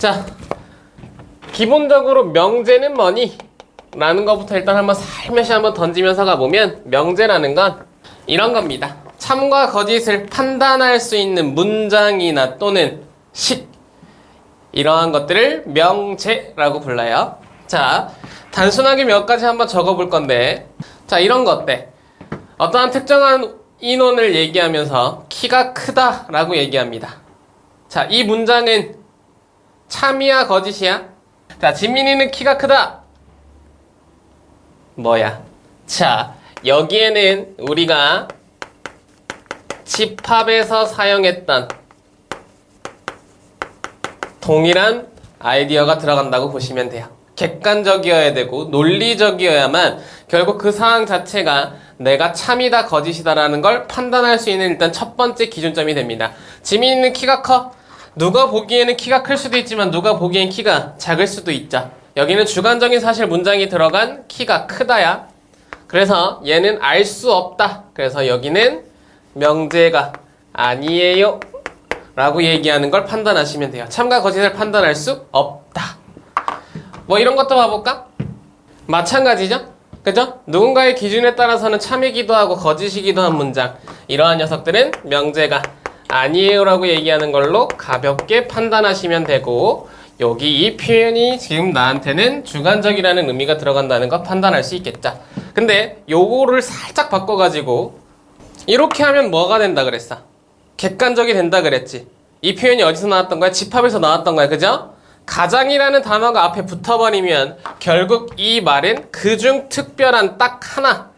자, 기본적으로 명제는 뭐니? 라는 것부터 일단 한번 살며시 한번 던지면서 가보면 명제라는 건 이런 겁니다. 참과 거짓을 판단할 수 있는 문장이나 또는 식, 이러한 것들을 명제라고 불러요. 자, 단순하게 몇 가지 한번 적어볼 건데, 자, 이런 거 어때? 어떠한 특정한 인원을 얘기하면서 키가 크다라고 얘기합니다. 자, 이 문장은 참이야 거짓이야? 자, 지민이는 키가 크다. 뭐야? 자, 여기에는 우리가 집합에서 사용했던 동일한 아이디어가 들어간다고 보시면 돼요. 객관적이어야 되고 논리적이어야만 결국 그 상황 자체가 내가 참이다 거짓이다라는 걸 판단할 수 있는 일단 첫 번째 기준점이 됩니다. 지민이는 키가 커. 누가 보기에는 키가 클 수도 있지만 누가 보기엔 키가 작을 수도 있죠. 여기는 주관적인 사실 문장이 들어간 키가 크다야. 그래서 얘는 알 수 없다. 그래서 여기는 명제가 아니에요 라고 얘기하는 걸 판단하시면 돼요. 참과 거짓을 판단할 수 없다. 뭐 이런 것도 봐볼까? 마찬가지죠? 그죠? 누군가의 기준에 따라서는 참이기도 하고 거짓이기도 한 문장, 이러한 녀석들은 명제가 아니에요 라고 얘기하는 걸로 가볍게 판단하시면 되고, 여기 이 표현이 지금 나한테는 주관적이라는 의미가 들어간다는 거 판단할 수 있겠죠. 근데 요거를 살짝 바꿔가지고 이렇게 하면 뭐가 된다 그랬어? 객관적이 된다 그랬지. 이 표현이 어디서 나왔던 거야? 집합에서 나왔던 거야. 그죠? 가장이라는 단어가 앞에 붙어버리면 결국 이 말은 그중 특별한 딱 하나,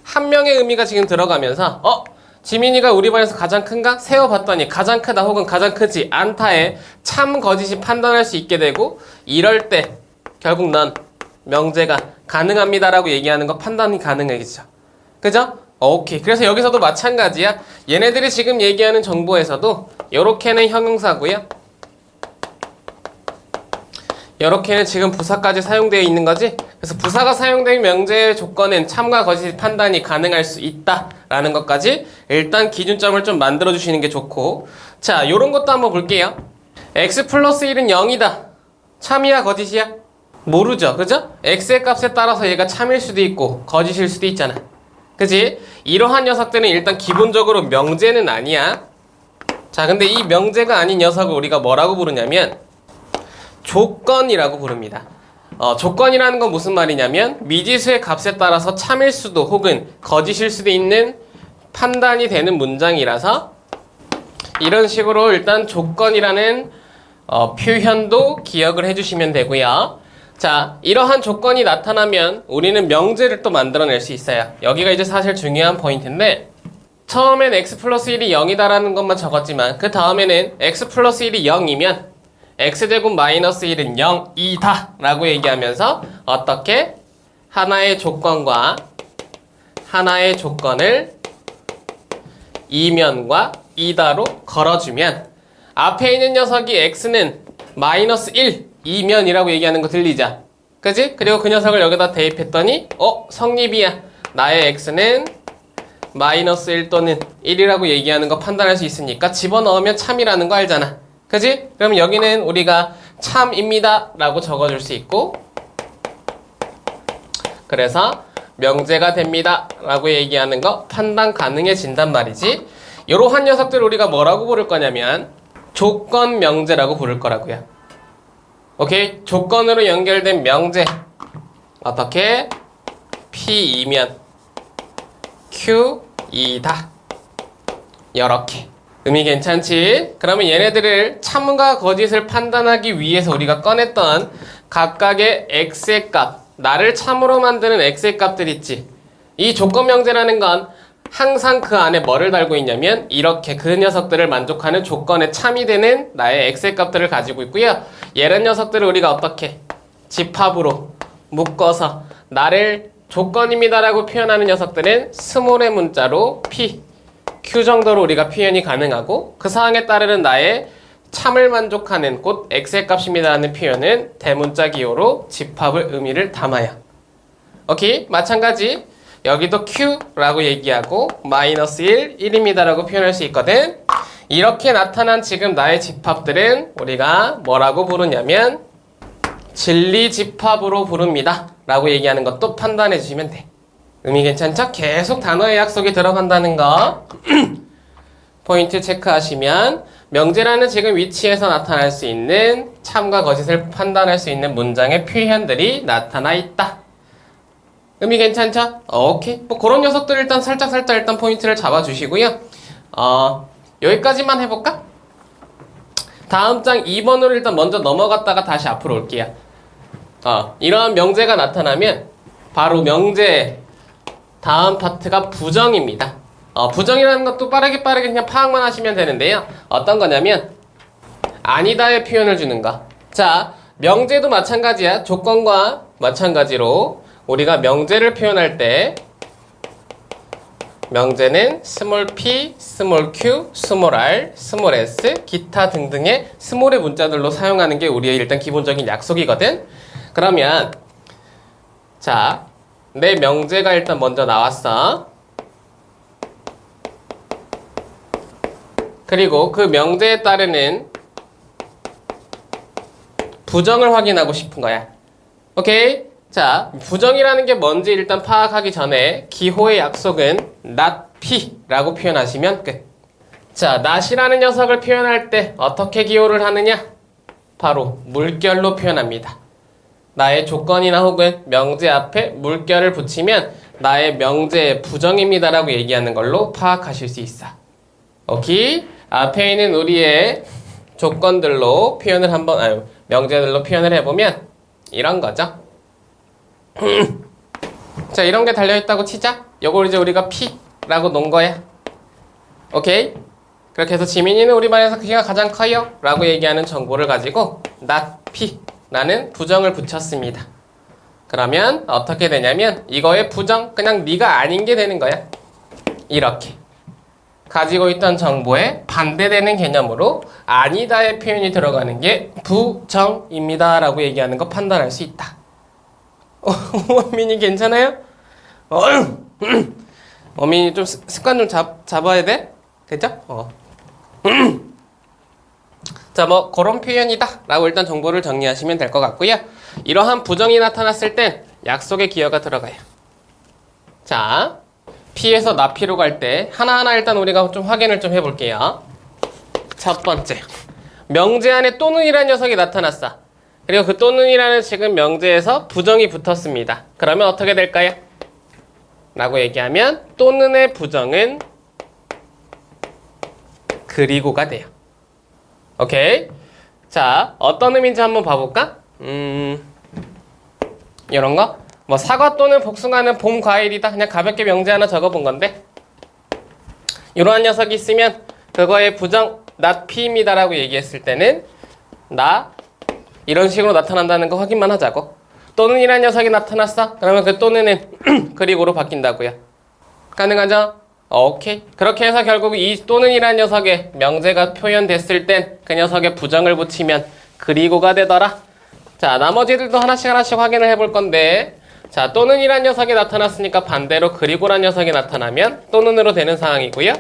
한 명의 의미가 지금 들어가면서 지민이가 우리 반에서 가장 큰가? 세어봤더니 가장 크다 혹은 가장 크지 않다에 참 거짓이 판단할 수 있게 되고, 이럴 때 결국 넌 명제가 가능합니다라고 얘기하는 거 판단이 가능하겠죠. 그죠? 오케이. 그래서 여기서도 마찬가지야. 얘네들이 지금 얘기하는 정보에서도 요렇게는 형용사고요. 요렇게는 지금 부사까지 사용되어 있는 거지. 그래서 부사가 사용된 명제의 조건은 참과 거짓 판단이 가능할 수 있다라는 것까지 일단 기준점을 좀 만들어 주시는 게 좋고, 자, 요런 것도 한번 볼게요. x 플러스 1은 0이다. 참이야 거짓이야? 모르죠. 그죠? x의 값에 따라서 얘가 참일 수도 있고 거짓일 수도 있잖아. 그지? 이러한 녀석들은 일단 기본적으로 명제는 아니야. 자, 근데 이 명제가 아닌 녀석을 우리가 뭐라고 부르냐면 조건이라고 부릅니다. 조건이라는 건 무슨 말이냐면 미지수의 값에 따라서 참일 수도 혹은 거짓일 수도 있는 판단이 되는 문장이라서 이런 식으로 일단 조건이라는 표현도 기억을 해주시면 되고요. 자, 이러한 조건이 나타나면 우리는 명제를 또 만들어낼 수 있어요. 여기가 이제 사실 중요한 포인트인데, 처음엔 x 플러스 1이 0이다라는 것만 적었지만 그 다음에는 x 플러스 1이 0이면 x제곱 마이너스 1은 0이다 라고 얘기하면서 어떻게 하나의 조건과 하나의 조건을 이면과 이다로 걸어주면 앞에 있는 녀석이 x는 마이너스 1 이면이라고 얘기하는 거 들리자? 그지? 그리고 그 녀석을 여기다 대입했더니 성립이야. 나의 x는 마이너스 1 또는 1이라고 얘기하는 거 판단할 수 있으니까 집어넣으면 참이라는 거 알잖아. 그지? 그럼 여기는 우리가 참입니다 라고 적어줄 수 있고, 그래서 명제가 됩니다 라고 얘기하는 거 판단 가능해진단 말이지. 이러한 녀석들 우리가 뭐라고 부를 거냐면 조건 명제라고 부를 거라고요. 오케이? 조건으로 연결된 명제. 어떻게? P이면 Q이다. 요렇게. 의미 괜찮지? 그러면 얘네들을 참과 거짓을 판단하기 위해서 우리가 꺼냈던 각각의 x의 값, 나를 참으로 만드는 x의 값들 있지. 이 조건 명제라는 건 항상 그 안에 뭐를 달고 있냐면 이렇게 그 녀석들을 만족하는 조건에 참이 되는 나의 x의 값들을 가지고 있고요. 이런 녀석들을 우리가 어떻게 집합으로 묶어서 나를 조건입니다라고 표현하는 녀석들은 스몰의 문자로 p, q 정도로 우리가 표현이 가능하고, 그 사항에 따르는 나의 참을 만족하는 곧 x의 값입니다라는 표현은 대문자 기호로 집합을 의미를 담아요. 오케이? 마찬가지 여기도 q라고 얘기하고 마이너스 1, 1입니다라고 표현할 수 있거든. 이렇게 나타난 지금 나의 집합들은 우리가 뭐라고 부르냐면 진리집합으로 부릅니다 라고 얘기하는 것도 판단해 주시면 돼. 의미 괜찮죠? 계속 단어의 약속이 들어간다는 거 포인트 체크하시면 명제라는 지금 위치에서 나타날 수 있는 참과 거짓을 판단할 수 있는 문장의 표현들이 나타나 있다. 의미 괜찮죠? 오케이. 뭐 그런 녀석들 일단 살짝 일단 포인트를 잡아주시고요. 여기까지만 해볼까? 다음 장 2번으로 일단 먼저 넘어갔다가 다시 앞으로 올게요. 이러한 명제가 나타나면 바로 명제 다음 파트가 부정입니다. 부정이라는 것도 빠르게 그냥 파악만 하시면 되는데요. 어떤 거냐면 아니다의 표현을 주는 거. 자, 명제도 마찬가지야. 조건과 마찬가지로 우리가 명제를 표현할 때 명제는 스몰 p, 스몰 q, 스몰 r, 스몰 s, 기타 등등의 스몰의 문자들로 사용하는 게 우리의 일단 기본적인 약속이거든. 그러면 자, 내 명제가 일단 먼저 나왔어. 그리고 그 명제에 따르는 부정을 확인하고 싶은 거야. 오케이? 자, 부정이라는 게 뭔지 일단 파악하기 전에 기호의 약속은 not p라고 표현하시면 끝. 자, not이라는 녀석을 표현할 때 어떻게 기호를 하느냐? 바로 물결로 표현합니다. 나의 조건이나 혹은 명제 앞에 물결을 붙이면 나의 명제의 부정입니다라고 얘기하는 걸로 파악하실 수 있어. 오케이? 앞에 있는 우리의 조건들로 표현을 명제들로 표현을 해보면 이런 거죠. 자, 이런 게 달려있다고 치자. 요걸 이제 우리가 P라고 놓은 거야. 오케이? 그렇게 해서 지민이는 우리 반에서 키가 가장 커요 라고 얘기하는 정보를 가지고 not P라는 부정을 붙였습니다. 그러면 어떻게 되냐면 이거의 부정, 그냥 네가 아닌 게 되는 거야. 이렇게 가지고 있던 정보에 반대되는 개념으로 아니다의 표현이 들어가는 게 부정입니다 라고 얘기하는 거 판단할 수 있다. 원민이 괜찮아요? 원민이 좀 습관 좀 잡아야 돼? 그죠? 자, 뭐 그런 표현이다 라고 일단 정보를 정리하시면 될 것 같고요. 이러한 부정이 나타났을 땐 약속의 기여가 들어가요. 자, P에서 나피로 갈 때 하나하나 일단 우리가 좀 확인을 좀 해볼게요. 첫 번째, 명제 안에 또는이라는 녀석이 나타났어. 그리고 그 또는이라는 지금 명제에서 부정이 붙었습니다. 그러면 어떻게 될까요? 라고 얘기하면 또는의 부정은 그리고가 돼요. 오케이? 자, 어떤 의미인지 한번 봐볼까? 이런 거? 뭐 사과 또는 복숭아는 봄 과일이다. 그냥 가볍게 명제 하나 적어본 건데 이러한 녀석이 있으면 그거의 부정 not P입니다 라고 얘기했을 때는 나 이런 식으로 나타난다는 거 확인만 하자고. 또는 이라는 녀석이 나타났어. 그러면 그 또는은 그리고로 바뀐다고요. 가능하죠? 오케이. 그렇게 해서 결국 이 또는 이라는 녀석의 명제가 표현됐을 땐 그 녀석의 부정을 붙이면 그리고가 되더라. 자, 나머지들도 하나씩 확인을 해볼 건데 자, 또는 이란 녀석이 나타났으니까 반대로 그리고란 녀석이 나타나면 또는으로 되는 상황이고요.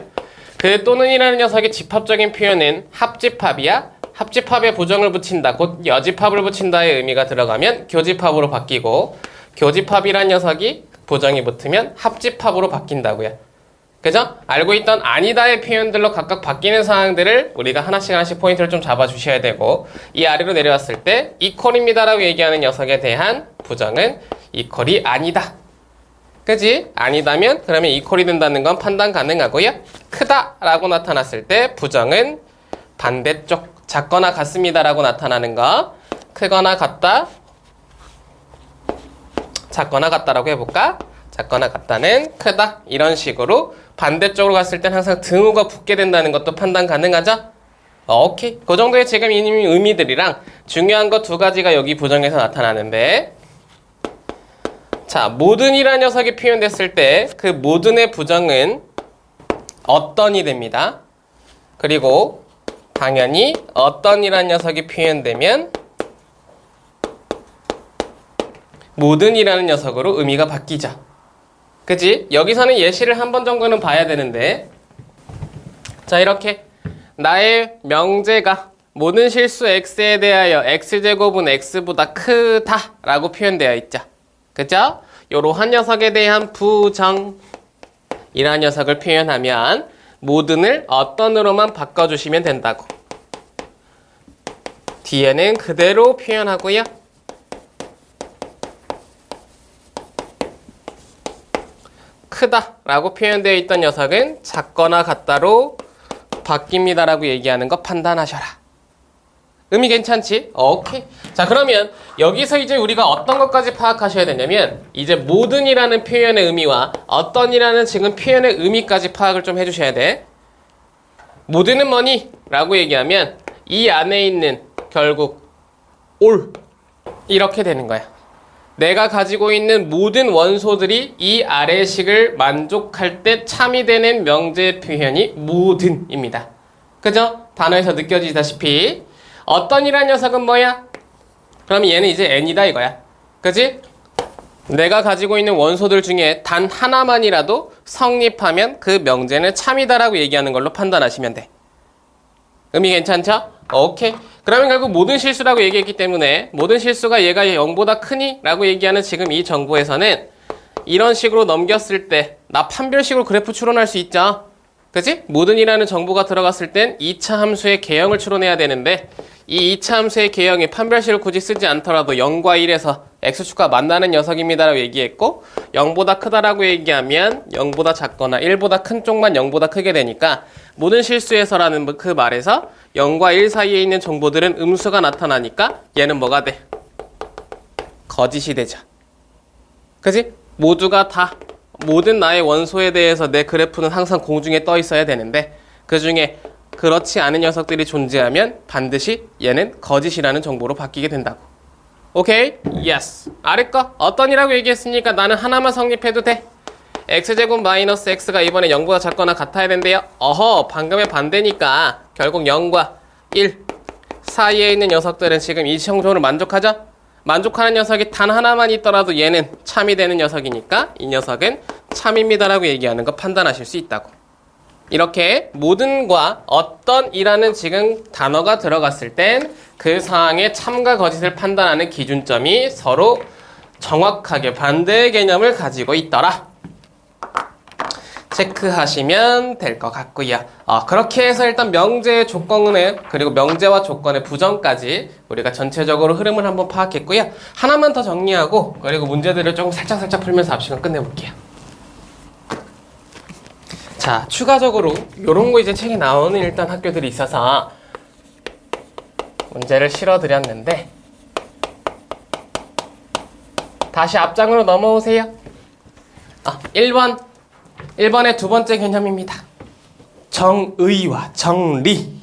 그 또는 이라는 녀석의 집합적인 표현은 합집합이야. 합집합에 부정을 붙인다, 곧 여집합을 붙인다의 의미가 들어가면 교집합으로 바뀌고 교집합이란 녀석이 부정이 붙으면 합집합으로 바뀐다고요. 그죠? 알고 있던 아니다의 표현들로 각각 바뀌는 상황들을 우리가 하나씩 포인트를 좀 잡아주셔야 되고 이 아래로 내려왔을 때 이퀄입니다 라고 얘기하는 녀석에 대한 부정은 이퀄이 아니다. 그지? 아니다면 그러면 이퀄이 된다는 건 판단 가능하고요. 크다 라고 나타났을 때 부정은 반대쪽 작거나 같습니다 라고 나타나는 거. 크거나 같다, 작거나 같다라고 해볼까? 작거나 같다는 크다, 이런 식으로 반대쪽으로 갔을 땐 항상 등호가 붙게 된다는 것도 판단 가능하죠? 오케이. 그 정도의 지금 이미 의미들이랑 중요한 거 두 가지가 여기 부정에서 나타나는데 자, 모든이라는 녀석이 표현됐을 때 그 모든의 부정은 어떤이 됩니다. 그리고 당연히 어떤이라는 녀석이 표현되면 모든이라는 녀석으로 의미가 바뀌죠. 그치? 여기서는 예시를 한 번 정도는 봐야 되는데 자, 이렇게 나의 명제가 모든 실수 x에 대하여 x제곱은 x보다 크다 라고 표현되어 있죠. 그죠? 요러한 녀석에 대한 부정, 이러한 녀석을 표현하면 모든을 어떤으로만 바꿔주시면 된다고. 뒤에는 그대로 표현하고요. 크다 라고 표현되어 있던 녀석은 작거나 같다로 바뀝니다 라고 얘기하는 거 판단하셔라. 의미 괜찮지? 오케이. 자, 그러면 여기서 이제 우리가 어떤 것까지 파악하셔야 되냐면 이제 모든이라는 표현의 의미와 어떤이라는 지금 표현의 의미까지 파악을 좀 해주셔야 돼. 모든은 뭐니? 라고 얘기하면 이 안에 있는 결국 올 이렇게 되는 거야. 내가 가지고 있는 모든 원소들이 이 아래식을 만족할 때 참이 되는 명제 표현이 모든입니다. 그죠? 단어에서 느껴지다시피 어떤이란 녀석은 뭐야? 그럼 얘는 이제 n이다 이거야. 그지? 내가 가지고 있는 원소들 중에 단 하나만이라도 성립하면 그 명제는 참이다라고 얘기하는 걸로 판단하시면 돼. 의미 괜찮죠? 오케이. 그러면 결국 모든 실수라고 얘기했기 때문에 모든 실수가 얘가 0보다 크니? 라고 얘기하는 지금 이 정보에서는 이런 식으로 넘겼을 때 나 판별식으로 그래프 추론할 수 있죠? 그치? 모든이라는 정보가 들어갔을 땐 2차 함수의 개형을 추론해야 되는데 이 2차 함수의 개형이 판별식을 굳이 쓰지 않더라도 0과 1에서 x축과 만나는 녀석입니다 라고 얘기했고 0보다 크다라고 얘기하면 0보다 작거나 1보다 큰 쪽만 0보다 크게 되니까 모든 실수에서라는 그 말에서 0과 1 사이에 있는 정보들은 음수가 나타나니까 얘는 뭐가 돼? 거짓이 되죠. 그치? 모두가 다 모든 나의 원소에 대해서 내 그래프는 항상 공중에 떠 있어야 되는데 그 중에 그렇지 않은 녀석들이 존재하면 반드시 얘는 거짓이라는 정보로 바뀌게 된다고. 오케이? 예스. 아래 거 어떤이라고 얘기했으니까 나는 하나만 성립해도 돼. x제곱 마이너스 x가 이번에 0보다 작거나 같아야 된대요. 어허, 방금의 반대니까 결국 0과 1 사이에 있는 녀석들은 지금 이 정도를 만족하죠? 만족하는 녀석이 단 하나만 있더라도 얘는 참이 되는 녀석이니까 이 녀석은 참입니다라고 얘기하는 거 판단하실 수 있다고. 이렇게 모든과 어떤이라는 지금 단어가 들어갔을 땐 그 사항의 참과 거짓을 판단하는 기준점이 서로 정확하게 반대의 개념을 가지고 있더라. 체크하시면 될 것 같고요. 그렇게 해서 일단 명제의 조건에 그리고 명제와 조건의 부정까지 우리가 전체적으로 흐름을 한번 파악했고요. 하나만 더 정리하고 그리고 문제들을 조금 살짝 풀면서 앞 시간 끝내볼게요. 자, 추가적으로 요런 거 이제 책에 나오는 일단 학교들이 있어서 문제를 실어드렸는데 다시 앞장으로 넘어오세요. 1번의 두 번째 개념입니다. 정의와 정리.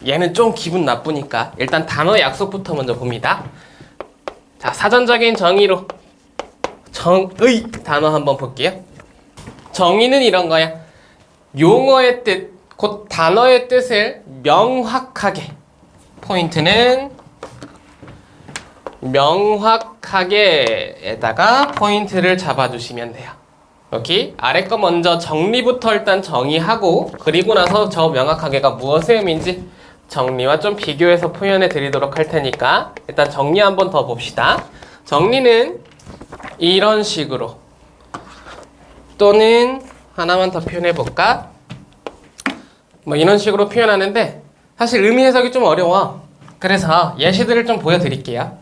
얘는 좀 기분 나쁘니까 일단 단어 약속부터 먼저 봅니다. 자, 사전적인 정의로 정의 단어 한번 볼게요. 정의는 이런 거야. 용어의 뜻, 곧 단어의 뜻을 명확하게, 포인트는 명확하게에다가 포인트를 잡아주시면 돼요. 여기 아래 거 먼저 정리부터 일단 정의하고 그리고 나서 저 명확하게가 무엇의 의미인지 정리와 좀 비교해서 표현해 드리도록 할 테니까 일단 정리 한번 더 봅시다. 정리는 이런 식으로 또는 하나만 더 표현해 볼까? 뭐 이런 식으로 표현하는데 사실 의미 해석이 좀 어려워. 그래서 예시들을 좀 보여드릴게요.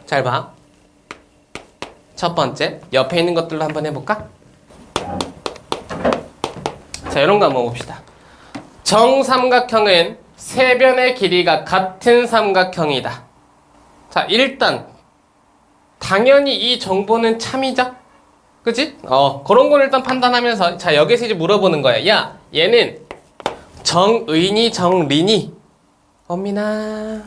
잘 봐. 첫 번째, 옆에 있는 것들로 한번 해볼까? 자, 이런 거 한번 봅시다. 정삼각형은 세 변의 길이가 같은 삼각형이다. 자, 일단 당연히 이 정보는 참이죠? 그치? 그런 걸 일단 판단하면서 자, 여기서 이제 물어보는 거야. 야, 얘는 정의니 정리니? 엄미나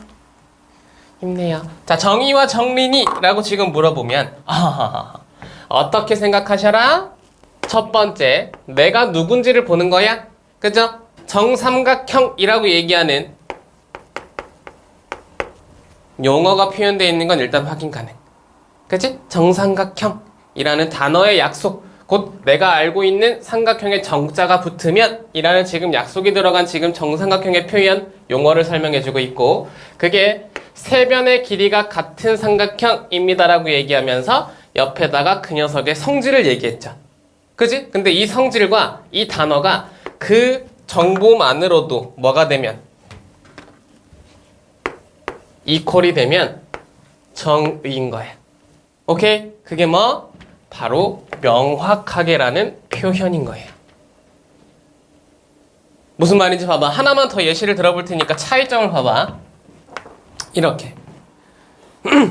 힘내요. 자, 정의와 정리니? 라고 지금 물어보면 어떻게 생각하셔라? 첫 번째, 내가 누군지를 보는 거야? 그죠? 정삼각형이라고 얘기하는 용어가 표현되어 있는 건 일단 확인 가능. 그치? 정삼각형이라는 단어의 약속, 곧 내가 알고 있는 삼각형의 정자가 붙으면 이라는 지금 약속이 들어간 지금 정삼각형의 표현 용어를 설명해주고 있고, 그게 세 변의 길이가 같은 삼각형입니다라고 얘기하면서 옆에다가 그 녀석의 성질을 얘기했죠. 그지? 근데 이 성질과 이 단어가 그 정보만으로도 뭐가 되면, 이퀄이 되면 정의인 거야. 오케이? 그게 뭐? 바로 명확하게라는 표현인 거예요. 무슨 말인지 봐봐. 하나만 더 예시를 들어볼 테니까 차이점을 봐봐. 이렇게.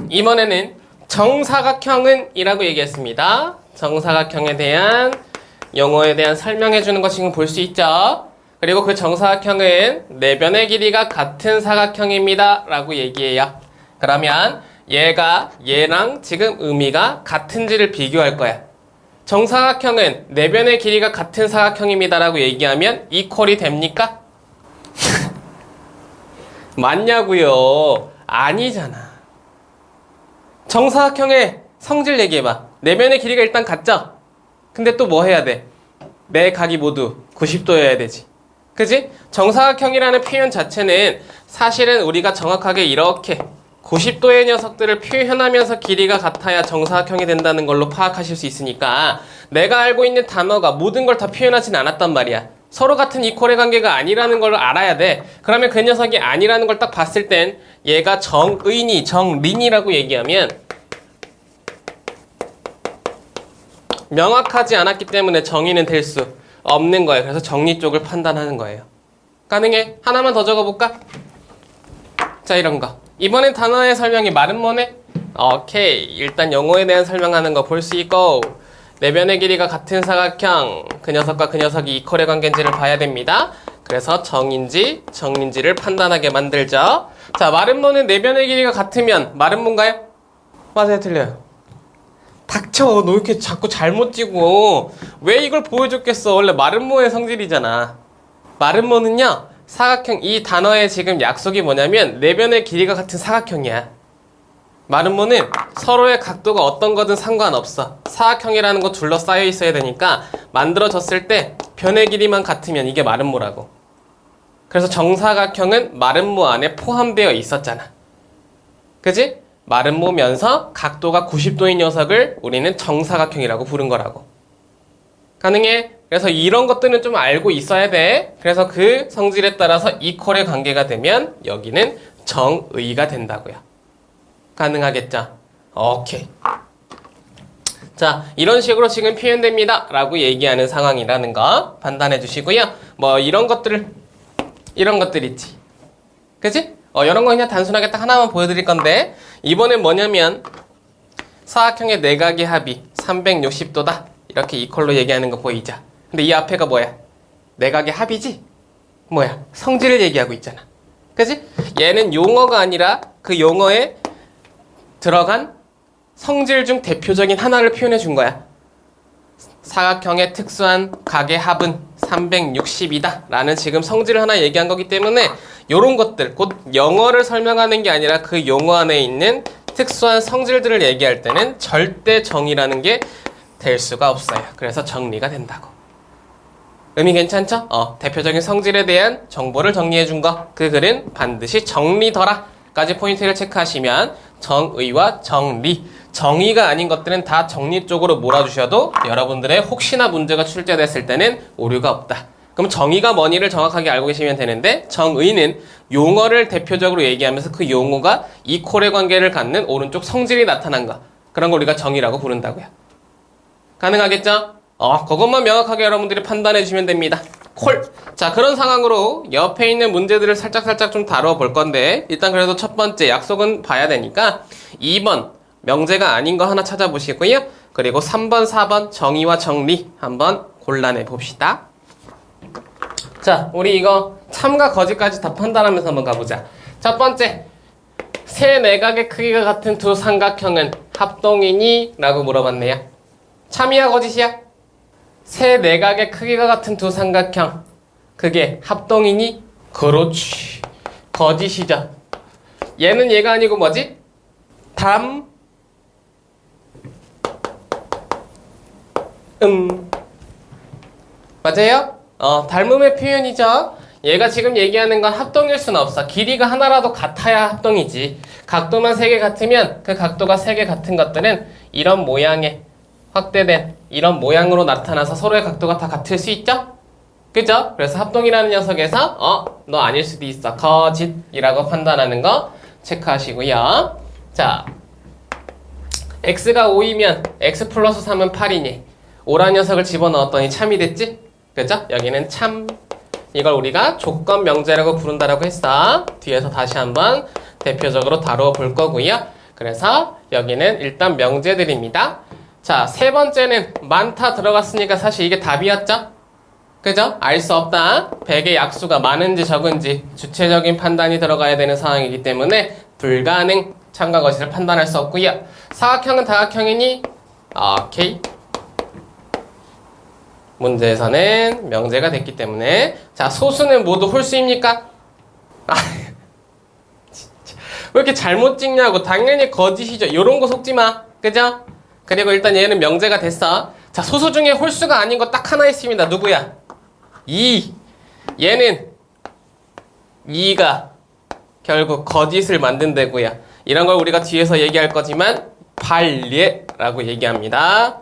이번에는 정사각형은 이라고 얘기했습니다. 정사각형에 대한 용어에 대한 설명해 주는 거 지금 볼 수 있죠? 그리고 그 정사각형은 네 변의 길이가 같은 사각형입니다 라고 얘기해요. 그러면 얘가 얘랑 지금 의미가 같은지를 비교할 거야. 정사각형은 네 변의 길이가 같은 사각형입니다 라고 얘기하면 이퀄이 됩니까? 맞냐고요? 아니잖아. 정사각형의 성질 얘기해봐. 네 변의 길이가 일단 같죠? 근데 또 뭐 해야 돼? 네 각이 모두 90도여야 되지. 그지? 정사각형이라는 표현 자체는 사실은 우리가 정확하게 이렇게 90도의 녀석들을 표현하면서 길이가 같아야 정사각형이 된다는 걸로 파악하실 수 있으니까 내가 알고 있는 단어가 모든 걸 다 표현하진 않았단 말이야. 서로 같은 이퀄의 관계가 아니라는 걸 알아야 돼. 그러면 그 녀석이 아니라는 걸 딱 봤을 땐 얘가 정의니 정린이라고 얘기하면 명확하지 않았기 때문에 정의는 될 수 없는 거예요. 그래서 정리 쪽을 판단하는 거예요. 가능해? 하나만 더 적어볼까? 자, 이런 거. 이번엔 단어의 설명이 말은 뭐네? 오케이. 일단 용어에 대한 설명하는 거 볼 수 있고, 네 변의 길이가 같은 사각형, 그 녀석과 그 녀석이 이퀄의 관계인지를 봐야 됩니다. 그래서 정인지 정린지를 판단하게 만들죠. 자, 말은 뭐는 네 변의 길이가 같으면 말은 뭔가요? 맞아요, 틀려요. 닥쳐. 너 이렇게 자꾸 잘못 찍고 왜 이걸 보여줬겠어. 원래 마름모의 성질이잖아. 마름모는요, 사각형, 이 단어의 지금 약속이 뭐냐면 네 변의 길이가 같은 사각형이야. 마름모는 서로의 각도가 어떤 거든 상관없어. 사각형이라는 거 둘러싸여 있어야 되니까 만들어졌을 때 변의 길이만 같으면 이게 마름모라고. 그래서 정사각형은 마름모 안에 포함되어 있었잖아. 그지? 마름모면서 각도가 90도인 녀석을 우리는 정사각형이라고 부른 거라고. 가능해? 그래서 이런 것들은 좀 알고 있어야 돼. 그래서 그 성질에 따라서 이퀄의 관계가 되면 여기는 정의가 된다고요. 가능하겠죠? 오케이. 자, 이런 식으로 지금 표현됩니다 라고 얘기하는 상황이라는 거 판단해 주시고요. 뭐 이런 것들 있지. 그치? 이런 거 그냥 단순하게 딱 하나만 보여드릴 건데, 이번엔 뭐냐면 사각형의 내각의 합이 360도다 이렇게 이퀄로 얘기하는 거 보이죠? 근데 이 앞에가 뭐야? 내각의 합이지? 뭐야? 성질을 얘기하고 있잖아. 그치? 얘는 용어가 아니라 그 용어에 들어간 성질 중 대표적인 하나를 표현해 준 거야. 사각형의 특수한 각의 합은 360이다 라는 지금 성질을 하나 얘기한 거기 때문에 요런 것들, 곧 영어를 설명하는 게 아니라 그 용어 안에 있는 특수한 성질들을 얘기할 때는 절대 정의라는 게 될 수가 없어요. 그래서 정리가 된다고. 의미 괜찮죠? 대표적인 성질에 대한 정보를 정리해 준 거. 그 글은 반드시 정리더라 까지 포인트를 체크하시면 정의와 정리, 정의가 아닌 것들은 다 정리 쪽으로 몰아주셔도 여러분들의 혹시나 문제가 출제됐을 때는 오류가 없다. 그럼 정의가 뭐니를 정확하게 알고 계시면 되는데, 정의는 용어를 대표적으로 얘기하면서 그 용어가 이퀄의 관계를 갖는 오른쪽 성질이 나타난 거, 그런 걸 우리가 정의라고 부른다고요. 가능하겠죠? 그것만 명확하게 여러분들이 판단해 주시면 됩니다. 콜! 자, 그런 상황으로 옆에 있는 문제들을 살짝 좀 다뤄볼 건데, 일단 그래도 첫 번째 약속은 봐야 되니까 2번 명제가 아닌 거 하나 찾아보시고요. 그리고 3번, 4번 정의와 정리 한번 골라내 봅시다. 자, 우리 이거 참과 거짓까지 다 판단하면서 한번 가보자. 첫 번째, 세 내각의 크기가 같은 두 삼각형은 합동이니? 라고 물어봤네요. 참이야 거짓이야? 세 내각의 크기가 같은 두 삼각형, 그게 합동이니? 그렇지. 거짓이죠. 얘는 얘가 아니고 뭐지? 맞아요? 닮음의 표현이죠. 얘가 지금 얘기하는 건 합동일 수는 없어. 길이가 하나라도 같아야 합동이지. 각도만 3개 같으면 그 각도가 3개 같은 것들은 이런 모양의 확대된 이런 모양으로 나타나서 서로의 각도가 다 같을 수 있죠? 그죠? 그래서 합동이라는 녀석에서 너 아닐 수도 있어. 거짓이라고 판단하는 거 체크하시고요. 자, x가 5이면 x 플러스 3은 8이니 5라는 녀석을 집어넣었더니 참이 됐지? 그죠? 여기는 참. 이걸 우리가 조건 명제라고 부른다라고 했어. 뒤에서 다시 한번 대표적으로 다루어 볼 거고요. 그래서 여기는 일단 명제들입니다. 자, 세 번째는 많다 들어갔으니까 사실 이게 답이었죠? 그죠? 알 수 없다. 100의 약수가 많은지 적은지 주체적인 판단이 들어가야 되는 상황이기 때문에 불가능. 참과 거짓을 판단할 수 없고요. 사각형은 다각형이니 오케이. 문제에서는 명제가 됐기 때문에. 자, 소수는 모두 홀수입니까? 진짜 왜 이렇게 잘못 찍냐고. 당연히 거짓이죠. 요런 거 속지 마. 그죠? 그리고 일단 얘는 명제가 됐어. 자, 소수 중에 홀수가 아닌 거 딱 하나 있습니다. 누구야? 2. 얘는 2가 결국 거짓을 만든다고요. 이런 걸 우리가 뒤에서 얘기할 거지만 발예라고 얘기합니다.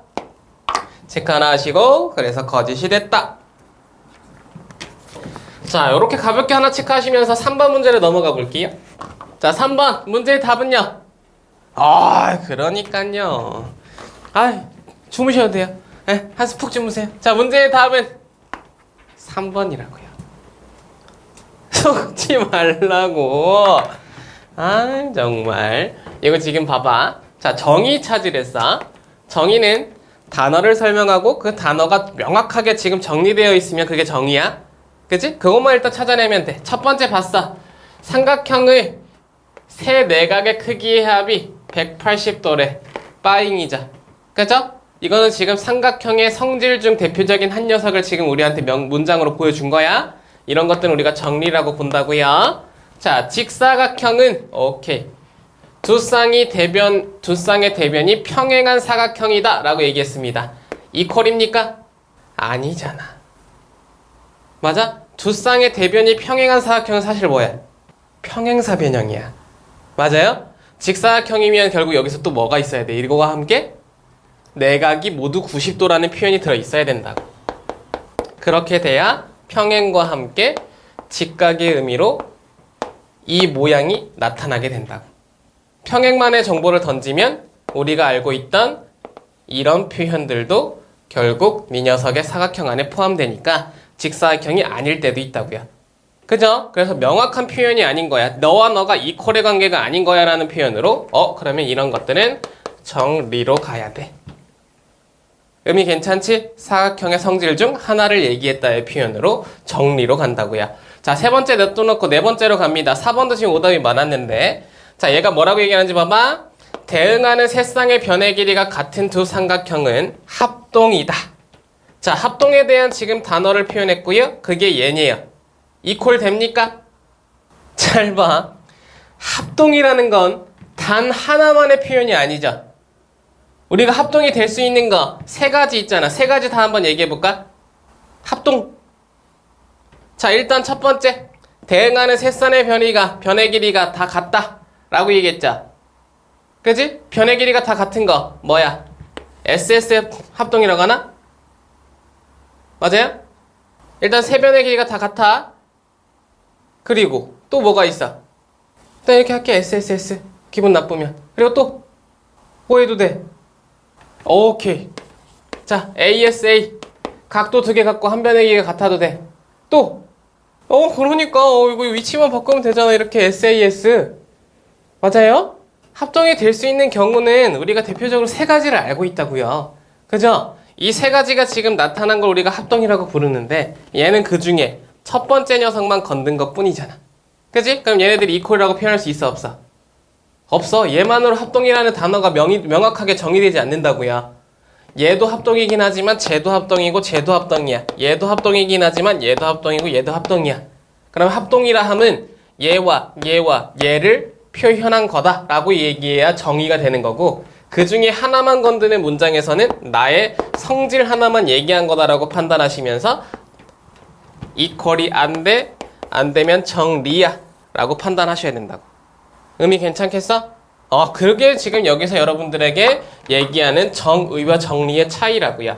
체크 하나 하시고, 그래서 거짓이 됐다. 자, 요렇게 가볍게 하나 체크하시면서 3번 문제를 넘어가 볼게요. 자, 3번 문제의 답은요. 그러니까요. 주무셔도 돼요. 네, 한숨 푹 주무세요. 자, 문제의 답은 3번이라고요. 속지 말라고. 정말. 이거 지금 봐봐. 자, 정의 찾으랬어. 정의는 단어를 설명하고 그 단어가 명확하게 지금 정리되어 있으면 그게 정의야. 그치? 그것만 일단 찾아내면 돼. 첫 번째 봤어. 삼각형의 세 내각의 크기의 합이 180도래. 빠잉이자. 그죠? 이거는 지금 삼각형의 성질 중 대표적인 한 녀석을 지금 우리한테 문장으로 보여준 거야. 이런 것들은 우리가 정리라고 본다고요. 자, 직사각형은 오케이. 두 쌍의 대변이 평행한 사각형이다 라고 얘기했습니다. 이퀄입니까? 아니잖아. 맞아? 두 쌍의 대변이 평행한 사각형은 사실 뭐야? 평행사변형이야. 맞아요? 직사각형이면 결국 여기서 또 뭐가 있어야 돼? 이거와 함께 내각이 모두 90도라는 표현이 들어있어야 된다고. 그렇게 돼야 평행과 함께 직각의 의미로 이 모양이 나타나게 된다고. 평행만의 정보를 던지면 우리가 알고 있던 이런 표현들도 결국 이 녀석의 사각형 안에 포함되니까 직사각형이 아닐 때도 있다고요. 그죠? 그래서 명확한 표현이 아닌 거야. 너와 너가 이퀄의 관계가 아닌 거야 라는 표현으로 그러면 이런 것들은 정리로 가야 돼. 의미 괜찮지? 사각형의 성질 중 하나를 얘기했다의 표현으로 정리로 간다고요. 자, 세 번째 냅둬놓고 네 번째로 갑니다. 4번도 지금 오답이 많았는데, 자, 얘가 뭐라고 얘기하는지 봐봐. 대응하는 세 쌍의 변의 길이가 같은 두 삼각형은 합동이다. 자, 합동에 대한 지금 단어를 표현했고요. 그게 얘네요. 이퀄 됩니까? 잘 봐. 합동이라는 건 단 하나만의 표현이 아니죠. 우리가 합동이 될 수 있는 거 세 가지 있잖아. 세 가지 다 한번 얘기해볼까? 합동. 자, 일단 첫 번째. 대응하는 세 쌍의 변의 길이가 다 같다 라고 얘기했죠. 그지? 변의 길이가 다 같은 거 뭐야? SSF 합동이라고 하나? 맞아요? 일단 세 변의 길이가 다 같아. 그리고 또 뭐가 있어? 일단 이렇게 할게. SSS 기분 나쁘면. 그리고 또 뭐 해도 돼? 오케이. 자, ASA 각도 2개 갖고 한 변의 길이가 같아도 돼. 또 그러니까 이거 위치만 바꾸면 되잖아. 이렇게 SAS 맞아요? 합동이 될 수 있는 경우는 우리가 대표적으로 세 가지를 알고 있다고요. 그죠? 이 세 가지가 지금 나타난 걸 우리가 합동이라고 부르는데 얘는 그 중에 첫 번째 녀석만 건든 것 뿐이잖아. 그지? 그럼 얘네들이 이퀄이라고 표현할 수 있어 없어? 없어. 얘만으로 합동이라는 단어가 명확하게 정의되지 않는다고요. 얘도 합동이긴 하지만 쟤도 합동이고 쟤도 합동이야. 얘도 합동이긴 하지만 얘도 합동이고 얘도 합동이야. 그럼 합동이라 함은 얘와 얘를 표현한 거다 라고 얘기해야 정의가 되는 거고, 그 중에 하나만 건드는 문장에서는 나의 성질 하나만 얘기한 거다라고 판단하시면서 이퀄이 안 되면 정리야 라고 판단하셔야 된다고. 의미 괜찮겠어? 그게 지금 여기서 여러분들에게 얘기하는 정의와 정리의 차이라고요.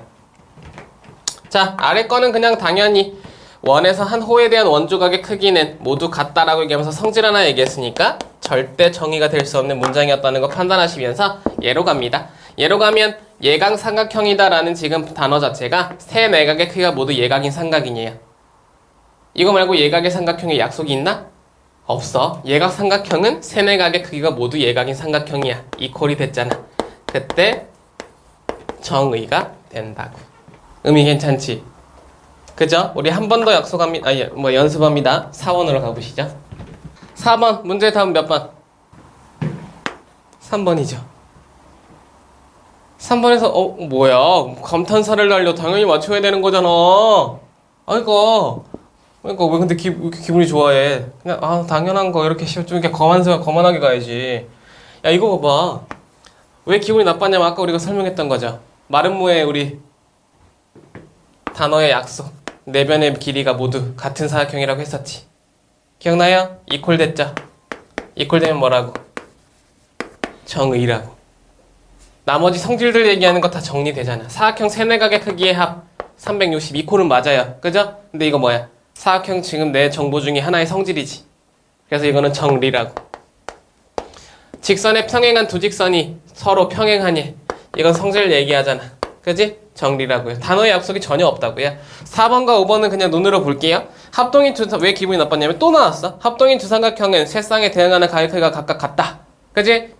자, 아래 거는 그냥 당연히 원에서 한 호에 대한 원조각의 크기는 모두 같다라고 얘기하면서 성질 하나 얘기했으니까 절대 정의가 될 수 없는 문장이었다는 거 판단하시면서 예로 갑니다. 예로 가면 예각 삼각형이다라는 지금 단어 자체가 세 내각의 크기가 모두 예각인 삼각이에요. 이거 말고 예각의 삼각형에 약속이 있나? 없어. 예각 삼각형은 세 내각의 크기가 모두 예각인 삼각형이야. 이퀄이 됐잖아. 그때 정의가 된다고. 의미 괜찮지? 그죠? 우리 한 번 더 약속합니다. 연습합니다. 4번으로 가보시죠. 4번 문제 답은 몇 번? 3번이죠. 3번에서 뭐야? 감탄사를 날려. 당연히 맞춰야 되는 거잖아. 그러니까 왜 근데 이렇게 기분이 좋아해? 그냥 당연한 거 이렇게 좀 이렇게 거만하게 가야지. 야, 이거 봐봐. 왜 기분이 나빴냐면 아까 우리가 설명했던 거죠. 마름모의 우리 단어의 약속. 내변의 길이가 모두 같은 사각형이라고 했었지. 기억나요? 이퀄 됐죠? 이퀄 되면 뭐라고? 정의라고. 나머지 성질들 얘기하는 거 다 정리되잖아. 사각형 세네각의 크기의 합 360. 이퀄은 맞아요. 그죠? 근데 이거 뭐야? 사각형 지금 내 정보 중에 하나의 성질이지. 그래서 이거는 정리라고. 직선에 평행한 두 직선이 서로 평행하니 이건 성질 얘기하잖아. 그지? 정리라고요. 단어의 약속이 전혀 없다고요. 4번과 5번은 그냥 눈으로 볼게요. 합동인 왜 기분이 나빴냐면 또 나왔어. 합동인 두 삼각형은 세 쌍에 대응하는 가의 크기가 각각 같다. 그지?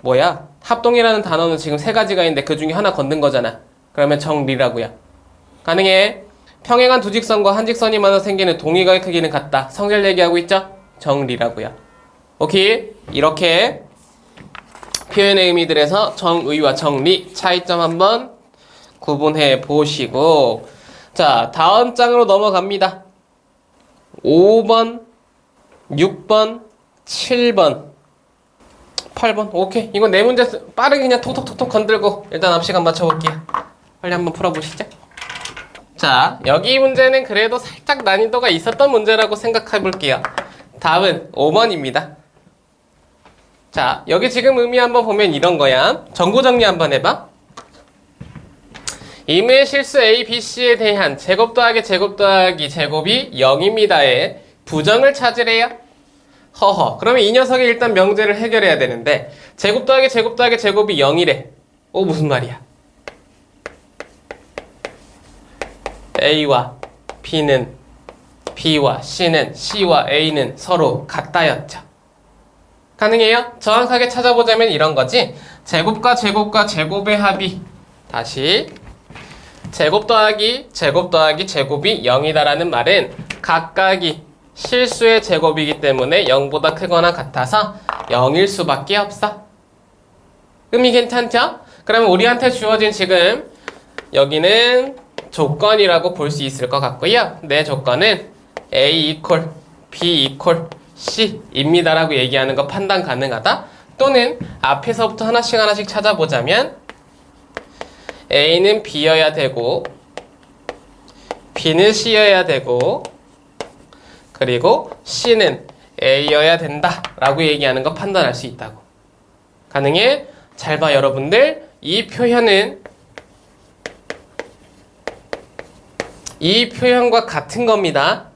뭐야? 합동이라는 단어는 지금 세 가지가 있는데 그 중에 하나 건든 거잖아. 그러면 정리라고요. 가능해. 평행한 두 직선과 한 직선이 만나 생기는 동의가의 크기는 같다. 성질 얘기하고 있죠? 정리라고요. 오케이? 이렇게 표현의 의미들에서 정의와 정리 차이점 한번 구분해 보시고, 자, 다음 장으로 넘어갑니다. 5번, 6번, 7번, 8번. 오케이. 이건 네 문제 빠르게 그냥 톡톡톡톡 건들고 일단 앞 시간 맞춰볼게요. 빨리 한번 풀어보시죠. 자, 여기 문제는 그래도 살짝 난이도가 있었던 문제라고 생각해 볼게요. 답은 5번입니다. 자, 여기 지금 의미 한번 보면 이런 거야. 정보 정리 한번 해봐. 임의의 실수 A, B, C에 대한 제곱 더하기 제곱 더하기 제곱이 0입니다에 부정을 찾으래요. 허허. 그러면 이 녀석이 일단 명제를 해결해야 되는데 제곱 더하기 제곱 더하기 제곱이 0이래. 무슨 말이야? A와 B는 B와 C는 C와 A는 서로 같다였죠. 가능해요? 정확하게 찾아보자면 이런 거지. 제곱과 제곱과 제곱의 합이 다시 제곱 더하기 제곱 더하기 제곱이 0이다라는 말은 각각이 실수의 제곱이기 때문에 0보다 크거나 같아서 0일 수밖에 없어. 의미 괜찮죠? 그러면 우리한테 주어진 지금 여기는 조건이라고 볼 수 있을 것 같고요. 내 조건은 A 이퀄 B 이퀄 C입니다라고 얘기하는 거 판단 가능하다. 또는 앞에서부터 하나씩 찾아보자면 A는 B여야 되고 B는 C여야 되고 그리고 C는 A여야 된다 라고 얘기하는 거 판단할 수 있다고. 가능해? 잘 봐 여러분들. 이 표현과 같은 겁니다.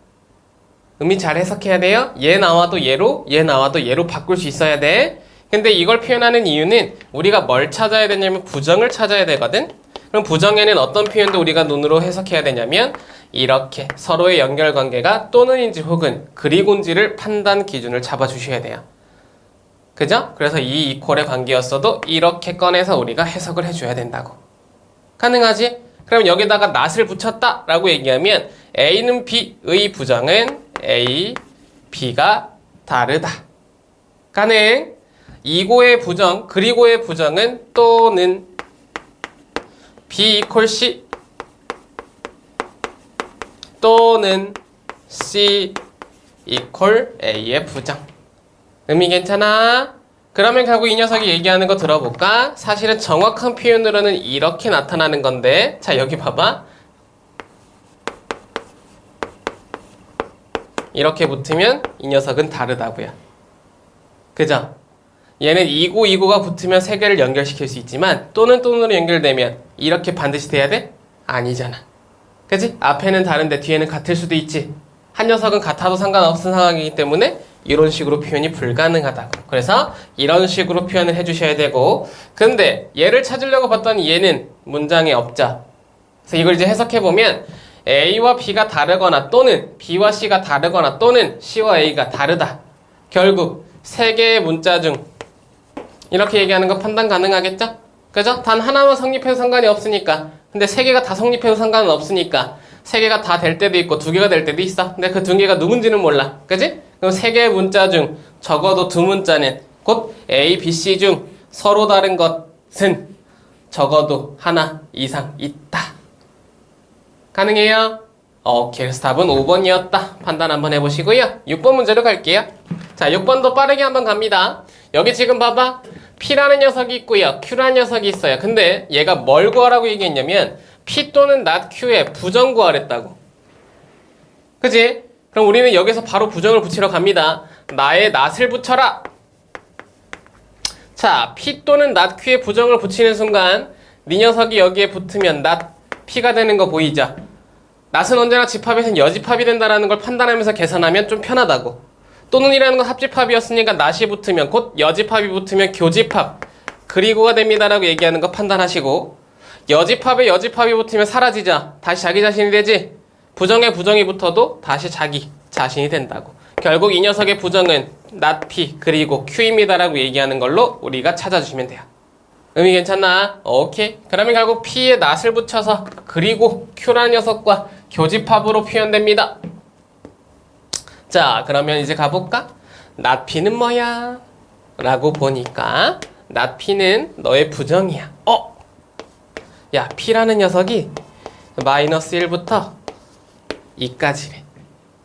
의미 잘 해석해야 돼요. 얘 나와도 얘로, 얘 나와도 얘로 바꿀 수 있어야 돼. 근데 이걸 표현하는 이유는 우리가 뭘 찾아야 되냐면 부정을 찾아야 되거든. 그럼 부정에는 어떤 표현도 우리가 눈으로 해석해야 되냐면 이렇게 서로의 연결관계가 또는인지 혹은 그리고인지를 판단 기준을 잡아주셔야 돼요. 그죠? 그래서 이 이퀄의 관계였어도 이렇게 꺼내서 우리가 해석을 해줘야 된다고. 가능하지? 그럼 여기다가 not을 붙였다 라고 얘기하면 A는 B의 부정은 A, B가 다르다. 가능? 이고의 부정, 그리고의 부정은 또는 B 이퀄 C 또는 C 이퀄 A의 부정. 의미 괜찮아? 그러면 결국 이 녀석이 얘기하는 거 들어볼까? 사실은 정확한 표현으로는 이렇게 나타나는 건데, 자, 여기 봐봐. 이렇게 붙으면 이 녀석은 다르다고요. 그죠? 얘는 이고 이고가 붙으면 세 개를 연결시킬 수 있지만 또는으로 연결되면 이렇게 반드시 돼야 돼? 아니잖아. 그치? 앞에는 다른데 뒤에는 같을 수도 있지. 한 녀석은 같아도 상관없는 상황이기 때문에 이런 식으로 표현이 불가능하다고. 그래서 이런 식으로 표현을 해주셔야 되고, 근데 얘를 찾으려고 봤더니 얘는 문장에 없죠. 그래서 이걸 이제 해석해보면 A와 B가 다르거나 또는 B와 C가 다르거나 또는 C와 A가 다르다. 결국 세 개의 문자 중 이렇게 얘기하는 거 판단 가능하겠죠? 그죠? 단 하나만 성립해도 상관이 없으니까. 근데 세 개가 다 성립해도 상관은 없으니까 세 개가 다 될 때도 있고 두 개가 될 때도 있어. 근데 그 두 개가 누군지는 몰라. 그지? 그럼 세 개의 문자 중 적어도 두 문자는 곧 A, B, C 중 서로 다른 것은 적어도 하나 이상 있다. 가능해요? 오케이. 그래서 답은 5번이었다. 판단 한번 해보시고요. 6번 문제로 갈게요. 자, 6번도 빠르게 한번 갑니다. 여기 지금 봐봐. P라는 녀석이 있고요. Q라는 녀석이 있어요. 근데 얘가 뭘 구하라고 얘기했냐면 P 또는 not Q의 부정 구하랬다고. 그치? 그럼 우리는 여기서 바로 부정을 붙이러 갑니다. 나의 not을 붙여라. 자, P 또는 not Q의 부정을 붙이는 순간 네 녀석이 여기에 붙으면 not P가 되는 거 보이죠? not은 언제나 집합에선 여집합이 된다는 걸 판단하면서 계산하면 좀 편하다고. 또는이라는 건 합집합이었으니까 not이 붙으면 곧 여집합이 붙으면 교집합 그리고가 됩니다라고 얘기하는 거 판단하시고, 여집합에 여집합이 붙으면 사라지자. 다시 자기 자신이 되지. 부정에 부정이 붙어도 다시 자기 자신이 된다고. 결국 이 녀석의 부정은 not P 그리고 Q입니다라고 얘기하는 걸로 우리가 찾아주시면 돼요. 의미 괜찮나? 오케이. 그러면 결국 P에 not을 붙여서 그리고 Q라는 녀석과 교집합으로 표현됩니다. 자, 그러면 이제 가볼까? not P는 뭐야? 라고 보니까 not P는 너의 부정이야. 야, P라는 녀석이 마이너스 1부터 2까지래.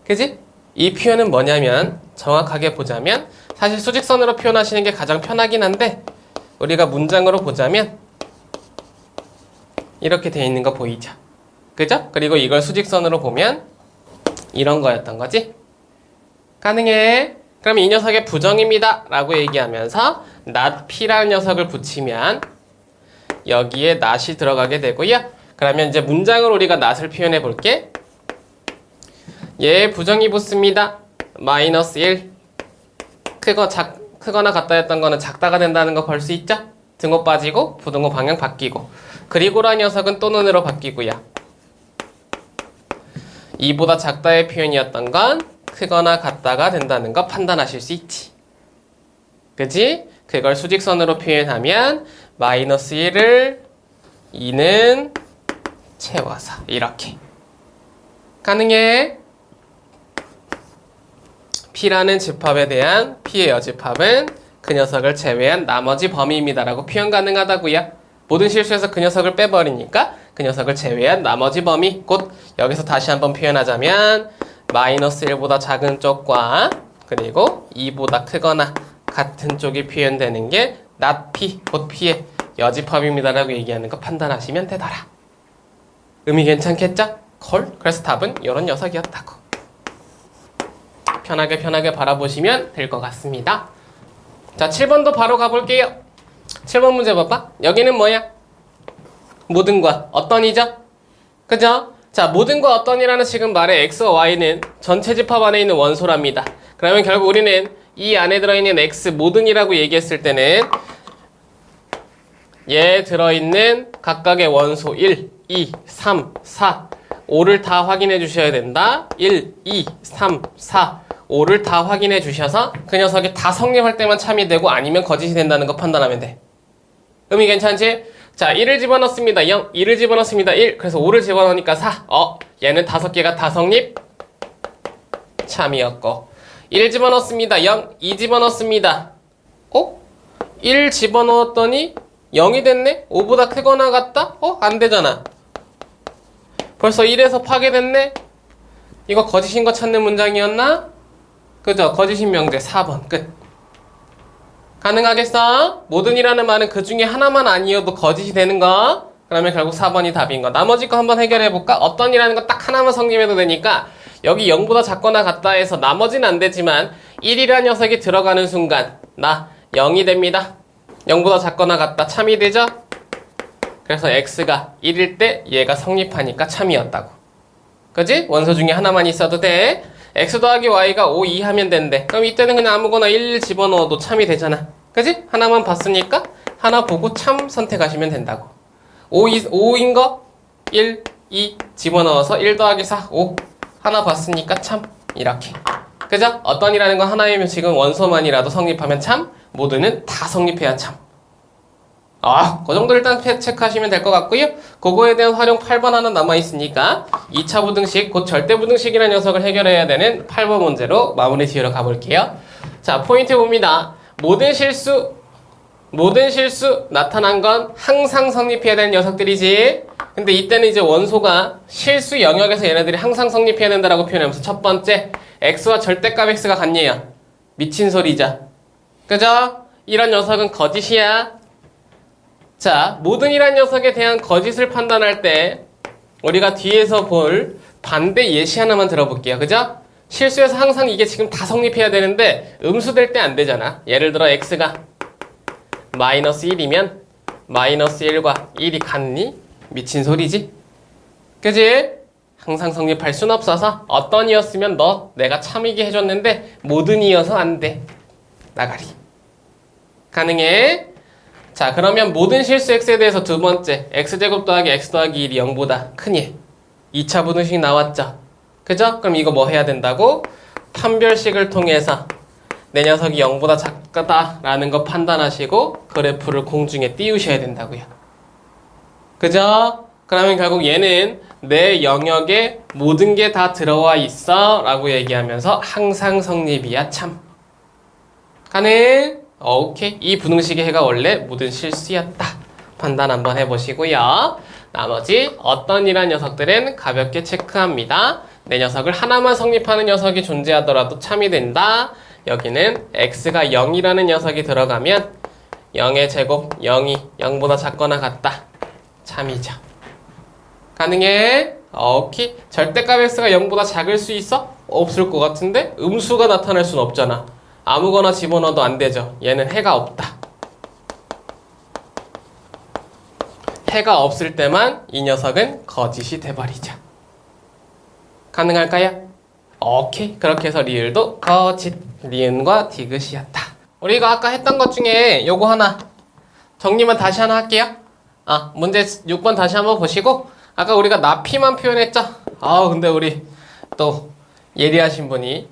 그지? 이 표현은 뭐냐면 정확하게 보자면 사실 수직선으로 표현하시는 게 가장 편하긴 한데 우리가 문장으로 보자면 이렇게 돼 있는 거 보이죠? 그죠? 그리고 이걸 수직선으로 보면 이런 거였던 거지? 가능해? 그럼 이 녀석의 부정입니다 라고 얘기하면서 not P라는 녀석을 붙이면 여기에 not이 들어가게 되고요. 그러면 이제 문장으로 우리가 not을 표현해 볼게. 얘 부정이 붙습니다. 마이너스 1. 크거나 같다였던 거는 작다가 된다는 거 볼 수 있죠? 등호 빠지고 부등호 방향 바뀌고, 그리고라는 녀석은 또는으로 바뀌고요. 2보다 작다의 표현이었던 건 크거나 같다가 된다는 거 판단하실 수 있지. 그지? 그걸 수직선으로 표현하면 마이너스 1을 2는 채워서 이렇게. 가능해? P라는 집합에 대한 P의 여집합은 그 녀석을 제외한 나머지 범위입니다라고 표현 가능하다고요. 모든 실수에서 그 녀석을 빼버리니까 그 녀석을 제외한 나머지 범위, 곧 여기서 다시 한번 표현하자면 마이너스 1보다 작은 쪽과 그리고 2보다 크거나 같은 쪽이 표현되는 게 not P, 곧 P의 여집합입니다라고 얘기하는 거 판단하시면 되더라. 의미 괜찮겠죠? 콜? 그래서 답은 이런 녀석이었다고. 편하게 바라보시면 될 것 같습니다. 자, 7번도 바로 가볼게요. 7번 문제 봐봐. 여기는 뭐야? 모든과 어떤이죠? 그죠? 자, 모든과 어떤이라는 지금 말의 x와 y는 전체 집합 안에 있는 원소랍니다. 그러면 결국 우리는 이 안에 들어있는 x 모든이라고 얘기했을 때는 얘 들어있는 각각의 원소 1, 2, 3, 4, 5를 다 확인해 주셔야 된다. 1, 2, 3, 4, 5를 다 확인해 주셔서 그 녀석이 다 성립할 때만 참이 되고 아니면 거짓이 된다는 거 판단하면 돼. 의미 괜찮지? 자, 1을 집어넣습니다. 0, 2를 집어넣습니다. 1. 그래서 5를 집어넣으니까 4. 얘는 5개가 다 성립? 참이었고. 1 집어넣습니다. 0, 2 집어넣습니다. 1 집어넣었더니 0이 됐네? 5보다 크거나 같다? 안 되잖아. 벌써 1에서 파괴됐네? 이거 거짓인 거 찾는 문장이었나? 그죠? 거짓인 명제 4번 끝. 가능하겠어? 모든이라는 말은 그 중에 하나만 아니어도 거짓이 되는 거? 그러면 결국 4번이 답인 거. 나머지 거 한번 해결해볼까? 어떤이라는 거 딱 하나만 성립해도 되니까 여기 0보다 작거나 같다 해서 나머지는 안 되지만 1이라는 녀석이 들어가는 순간 나 0이 됩니다. 0보다 작거나 같다. 참이 되죠? 그래서 x가 1일 때 얘가 성립하니까 참이었다고. 그지? 원소 중에 하나만 있어도 돼. x 더하기 y가 5, 2 하면 된대. 그럼 이때는 그냥 아무거나 1 집어넣어도 참이 되잖아. 그지? 하나만 봤으니까 하나 보고 참 선택하시면 된다고. 5인 거 1, 2 집어넣어서 1 더하기 4, 5 하나 봤으니까 참 이렇게. 그죠? 어떤이라는 건 하나이면 지금 원소만이라도 성립하면 참, 모두는 다 성립해야 참. 그 정도 일단 체크하시면 될 것 같고요. 그거에 대한 활용 8번 하나 남아있으니까 2차 부등식, 곧 절대부등식이라는 녀석을 해결해야 되는 8번 문제로 마무리 지으러 가볼게요. 자, 포인트 봅니다. 모든 실수 나타난 건 항상 성립해야 되는 녀석들이지. 근데 이때는 이제 원소가 실수 영역에서 얘네들이 항상 성립해야 된다라고 표현하면서 첫 번째, x와 절대값 x가 같네요. 미친 소리죠. 그죠? 이런 녀석은 거짓이야. 자, 모든이란 녀석에 대한 거짓을 판단할 때 우리가 뒤에서 볼 반대 예시 하나만 들어볼게요. 그죠? 실수에서 항상 이게 지금 다 성립해야 되는데 음수될 때 안 되잖아. 예를 들어 x가 마이너스 1이면 마이너스 1과 1이 같니? 미친 소리지? 그지? 항상 성립할 순 없어서 어떤 이었으면 내가 참이게 해줬는데 모든이어서 안 돼. 나가리. 가능해? 자, 그러면 모든 실수 x에 대해서 두 번째, x제곱 더하기 x 더하기 1이 0보다 크니 2차 부등식 나왔죠? 그죠? 그럼 이거 뭐 해야 된다고? 판별식을 통해서 내 녀석이 0보다 작다라는 거 판단하시고 그래프를 공중에 띄우셔야 된다고요. 그죠? 그러면 결국 얘는 내 영역에 모든 게 다 들어와 있어 라고 얘기하면서 항상 성립이야 참. 가능? 오케이. 이 부등식의 해가 원래 모든 실수였다. 판단 한번 해보시고요. 나머지 어떤 이란 녀석들은 가볍게 체크합니다. 내 녀석을 하나만 성립하는 녀석이 존재하더라도 참이 된다. 여기는 x가 0이라는 녀석이 들어가면 0의 제곱 0이 0보다 작거나 같다. 참이죠. 가능해? 오케이. 절대값 x가 0보다 작을 수 있어? 없을 것 같은데? 음수가 나타날 순 없잖아. 아무거나 집어넣어도 안 되죠. 얘는 해가 없다. 해가 없을 때만 이 녀석은 거짓이 돼버리죠. 가능할까요? 오케이. 그렇게 해서 리을도 거짓. 리은과 디귿이었다. 우리가 아까 했던 것 중에 요거 하나 정리만 다시 하나 할게요. 문제 6번 다시 한번 보시고 아까 우리가 나피만 표현했죠? 근데 우리 또 예리하신 분이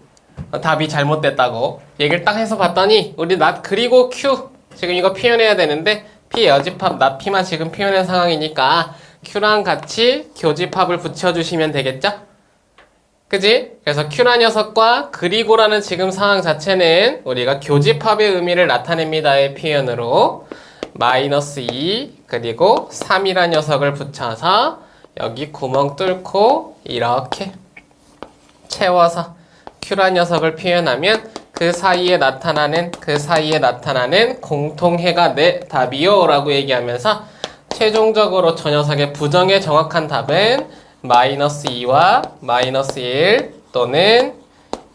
답이 잘못됐다고 얘기를 딱 해서 봤더니 우리 낫 그리고 q 지금 이거 표현해야 되는데 p 여집합 낫피만 지금 표현한 상황이니까 q랑 같이 교집합을 붙여주시면 되겠죠? 그지? 그래서 q란 녀석과 그리고라는 지금 상황 자체는 우리가 교집합의 의미를 나타냅니다의 표현으로 마이너스 2 그리고 3이란 녀석을 붙여서 여기 구멍 뚫고 이렇게 채워서 q란 녀석을 표현하면 그 사이에 나타나는 공통해가 내 답이요 라고 얘기하면서 최종적으로 저 녀석의 부정의 정확한 답은 마이너스 2와 마이너스 1 또는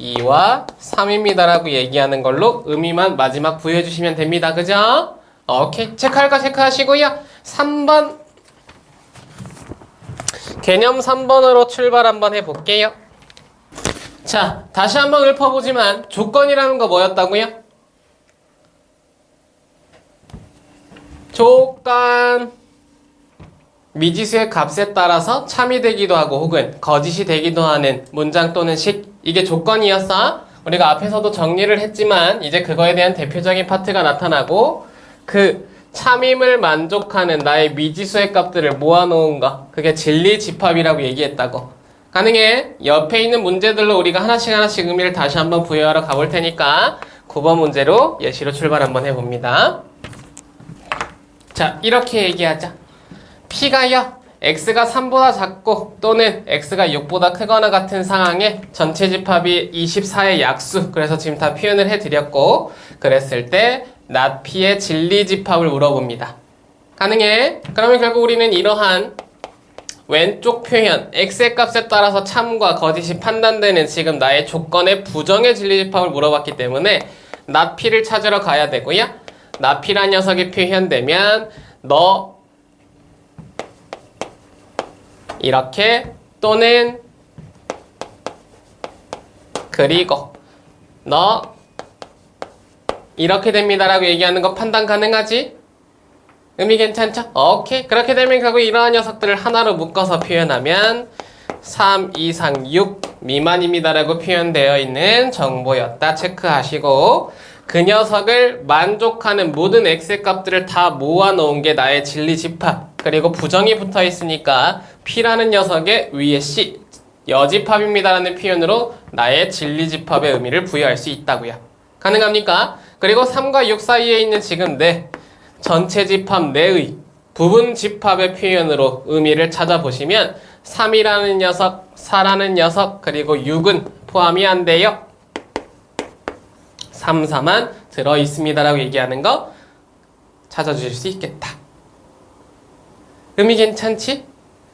2와 3입니다 라고 얘기하는 걸로 의미만 마지막 부여해 주시면 됩니다. 그죠? 오케이. 체크할 거 체크하시고요. 3번 개념 3번으로 출발 한번 해볼게요. 자, 다시 한번 읊어보지만 조건이라는 거 뭐였다고요? 조건 미지수의 값에 따라서 참이 되기도 하고 혹은 거짓이 되기도 하는 문장 또는 식, 이게 조건이었어. 우리가 앞에서도 정리를 했지만 이제 그거에 대한 대표적인 파트가 나타나고 그 참임을 만족하는 나의 미지수의 값들을 모아놓은 거, 그게 진리집합이라고 얘기했다고. 가능해? 옆에 있는 문제들로 우리가 하나씩 의미를 다시 한번 부여하러 가볼 테니까 9번 문제로 예시로 출발 한번 해봅니다. 자, 이렇게 얘기하자. P가요, X가 3보다 작고 또는 X가 6보다 크거나 같은 상황에 전체 집합이 24의 약수, 그래서 지금 다 표현을 해드렸고, 그랬을 때 not P의 진리집합을 물어봅니다. 가능해? 그러면 결국 우리는 이러한 왼쪽 표현 x의 값에 따라서 참과 거짓이 판단되는 지금 나의 조건의 부정의 진리집합을 물어봤기 때문에 not P를 찾으러 가야 되고요. not P란 녀석이 표현되면 너 이렇게 또는 그리고 너 이렇게 됩니다 라고 얘기하는 거 판단 가능하지? 의미 괜찮죠? 오케이. 그렇게 되면 결국 이러한 녀석들을 하나로 묶어서 표현하면 3 이상 6 미만입니다 라고 표현되어 있는 정보였다 체크하시고, 그 녀석을 만족하는 모든 x의 값들을 다 모아놓은 게 나의 진리집합, 그리고 부정이 붙어 있으니까 P라는 녀석의 위에 C 여집합입니다 라는 표현으로 나의 진리집합의 의미를 부여할 수 있다고요. 가능합니까? 그리고 3과 6 사이에 있는 지금 내 전체 집합 내의 부분 집합의 표현으로 의미를 찾아보시면 3이라는 녀석, 4라는 녀석, 그리고 6은 포함이 안 돼요. 3, 4만 들어있습니다 라고 얘기하는 거 찾아주실 수 있겠다. 의미 괜찮지?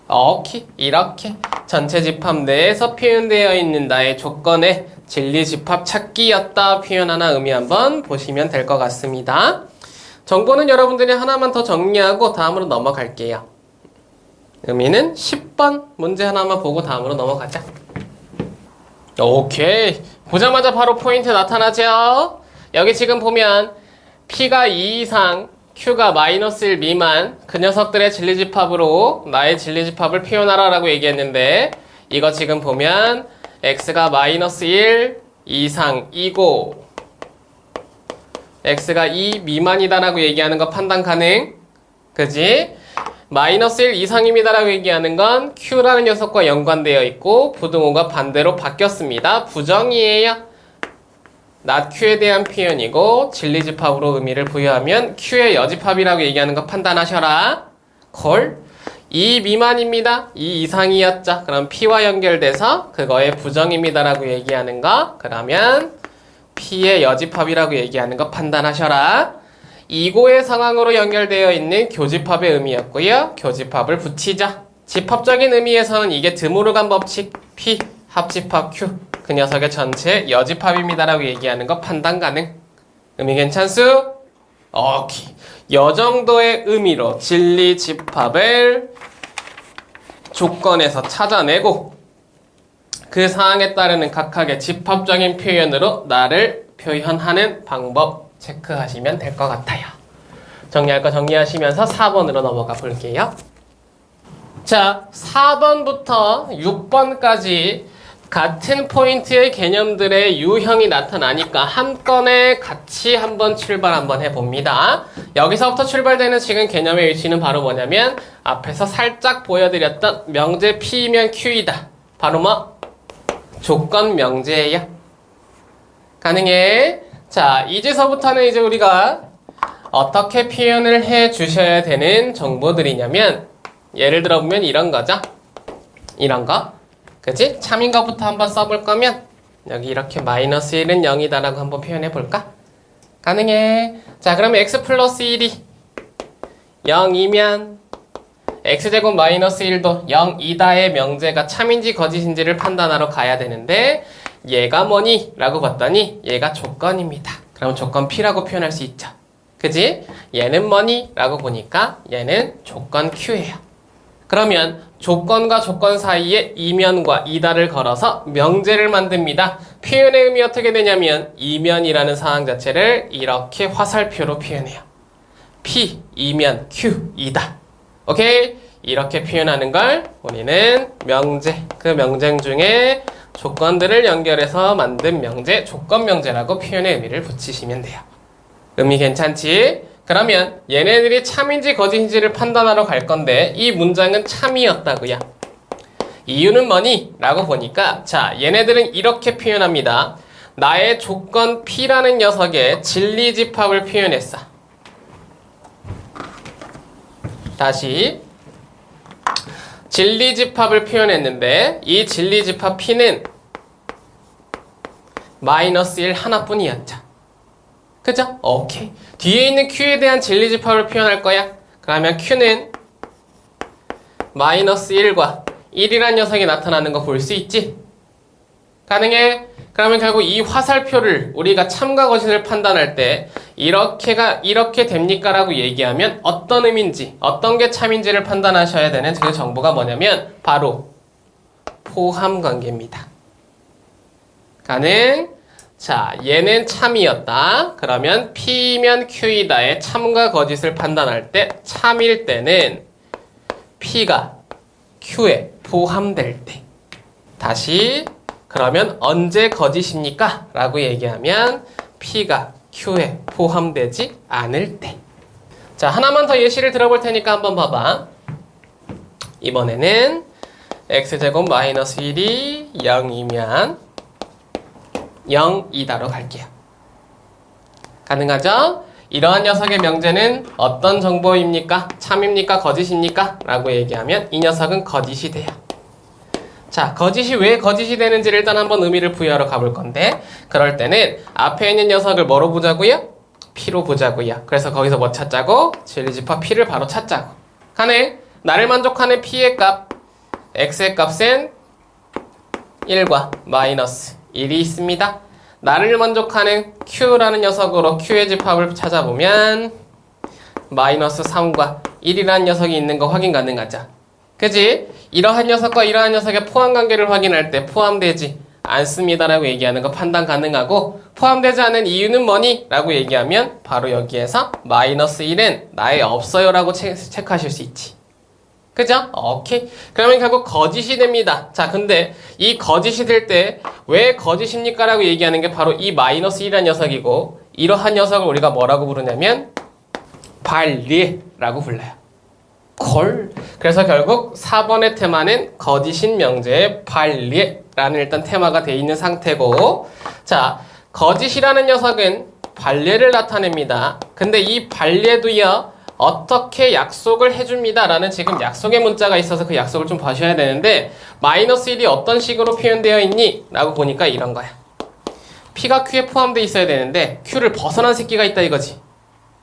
오케이. 이렇게 전체 집합 내에서 표현되어 있는 나의 조건의 진리 집합 찾기였다 표현 하나 의미 한번 보시면 될 것 같습니다. 정보는 여러분들이 하나만 더 정리하고 다음으로 넘어갈게요. 의미는 10번 문제 하나만 보고 다음으로 넘어가자. 오케이. 보자마자 바로 포인트 나타나죠? 여기 지금 보면 P가 2 이상 Q가 -1 미만 그 녀석들의 진리집합으로 나의 진리집합을 표현하라 라고 얘기했는데, 이거 지금 보면 X가 -1 이상이고 X가 2 미만이다 라고 얘기하는 거 판단 가능? 그지? -1 이상입니다 라고 얘기하는 건 Q라는 녀석과 연관되어 있고 부등호가 반대로 바뀌었습니다. 부정이에요. not Q에 대한 표현이고 진리집합으로 의미를 부여하면 Q의 여집합이라고 얘기하는 거 판단하셔라. 콜. 2 미만입니다. 2 이상이었죠. 그럼 P와 연결돼서 그거의 부정입니다 라고 얘기하는 거, 그러면 P의 여집합이라고 얘기하는 거 판단하셔라. 이고의 상황으로 연결되어 있는 교집합의 의미였고요. 교집합을 붙이자. 집합적인 의미에서는 이게 드모르간 법칙 P 합집합 Q 그 녀석의 전체 여집합입니다 라고 얘기하는 거 판단 가능. 의미 괜찮수? 오케이. 요 정도의 의미로 진리집합을 조건에서 찾아내고 그 사항에 따르는 각각의 집합적인 표현으로 나를 표현하는 방법 체크하시면 될 것 같아요. 정리할 거 정리하시면서 4번으로 넘어가 볼게요. 자, 4번부터 6번까지 같은 포인트의 개념들의 유형이 나타나니까 한 건에 같이 한번 출발 한번 해봅니다. 여기서부터 출발되는 지금 개념의 위치는 바로 뭐냐면 앞에서 살짝 보여드렸던 명제 P면 Q이다. 바로 뭐? 조건 명제예요. 가능해? 자, 이제서부터는 이제 우리가 어떻게 표현을 해 주셔야 되는 정보들이냐면, 예를 들어 보면 이런 거죠. 이런 거. 그치? 참인 것부터 한번 써볼 거면 여기 이렇게 -1은 0이다 라고 한번 표현해 볼까? 가능해. 자, 그러면 x 플러스 1이 0이면 x제곱 -1도 0이다의 명제가 참인지 거짓인지를 판단하러 가야 되는데, 얘가 뭐니? 라고 봤더니 얘가 조건입니다. 그럼 조건 P라고 표현할 수 있죠. 그지? 얘는 뭐니? 라고 보니까 얘는 조건 Q예요. 그러면 조건과 조건 사이에 이면과 이다를 걸어서 명제를 만듭니다. 표현의 의미 어떻게 되냐면 이면이라는 사항 자체를 이렇게 화살표로 표현해요. P, 이면, Q, 이다. 오케이? 이렇게 표현하는 걸 우리는 명제, 그 명제 중에 조건들을 연결해서 만든 명제, 조건 명제라고 표현의 의미를 붙이시면 돼요. 의미 괜찮지? 그러면 얘네들이 참인지 거짓인지를 판단하러 갈 건데 이 문장은 참이었다고요. 이유는 뭐니? 라고 보니까 자, 얘네들은 이렇게 표현합니다. 나의 조건 P라는 녀석의 진리집합을 표현했어. 다시 진리집합을 표현했는데 이 진리집합 P는 -1 하나뿐이었죠. 그죠? 오케이. 뒤에 있는 Q에 대한 진리집합을 표현할 거야. 그러면 Q는 마이너스 1과 1이란 녀석이 나타나는 거 볼 수 있지? 가능해? 그러면 결국 이 화살표를 우리가 참과 거짓을 판단할 때 이렇게 됩니까? 라고 얘기하면 어떤 의미인지 어떤 게 참인지를 판단하셔야 되는 그 정보가 뭐냐면 바로 포함관계입니다. 가능? 자, 얘는 참이었다. 그러면 P면 Q이다의 참과 거짓을 판단할 때 참일 때는 P가 Q에 포함될 때. 다시 그러면 언제 거짓입니까? 라고 얘기하면 P가 Q에 포함되지 않을 때. 자, 하나만 더 예시를 들어볼 테니까 한번 봐봐. 이번에는 x제곱 마이너스 1이 0이면 0이다로 갈게요. 가능하죠? 이러한 녀석의 명제는 어떤 정보입니까? 참입니까? 거짓입니까? 라고 얘기하면 이 녀석은 거짓이 돼요. 자, 거짓이 왜 거짓이 되는지를 일단 한번 의미를 부여하러 가볼 건데, 그럴 때는 앞에 있는 녀석을 뭐로 보자고요? P로 보자고요. 그래서 거기서 뭐 찾자고? 진리집합 P를 바로 찾자고. 가네? 나를 만족하는 P의 값, X의 값은 1과 마이너스 1이 있습니다. 나를 만족하는 Q라는 녀석으로 Q의 집합을 찾아보면 마이너스 3과 1이라는 녀석이 있는 거 확인 가능하죠? 그지? 이러한 녀석과 이러한 녀석의 포함관계를 확인할 때 포함되지 않습니다라고 얘기하는 거 판단 가능하고, 포함되지 않은 이유는 뭐니? 라고 얘기하면 바로 여기에서 마이너스 1은 나에 없어요 라고 체크하실 수 있지. 그죠? 오케이. 그러면 결국 거짓이 됩니다. 자, 근데 이 거짓이 될 때 왜 거짓입니까? 라고 얘기하는 게 바로 이 마이너스 1이라는 녀석이고, 이러한 녀석을 우리가 뭐라고 부르냐면 반리라고 불러요. 그래서 결국 4번의 테마는 거짓인 명제의 반리라는 일단 테마가 돼 있는 상태고, 자, 거짓이라는 녀석은 반례를 나타냅니다. 근데 이 반례도요, 어떻게 약속을 해줍니다 라는 지금 약속의 문자가 있어서 그 약속을 좀 봐셔야 되는데, 마이너스 1이 어떤 식으로 표현되어 있니? 라고 보니까 이런 거야. P가 Q에 포함되어 있어야 되는데 Q를 벗어난 새끼가 있다 이거지.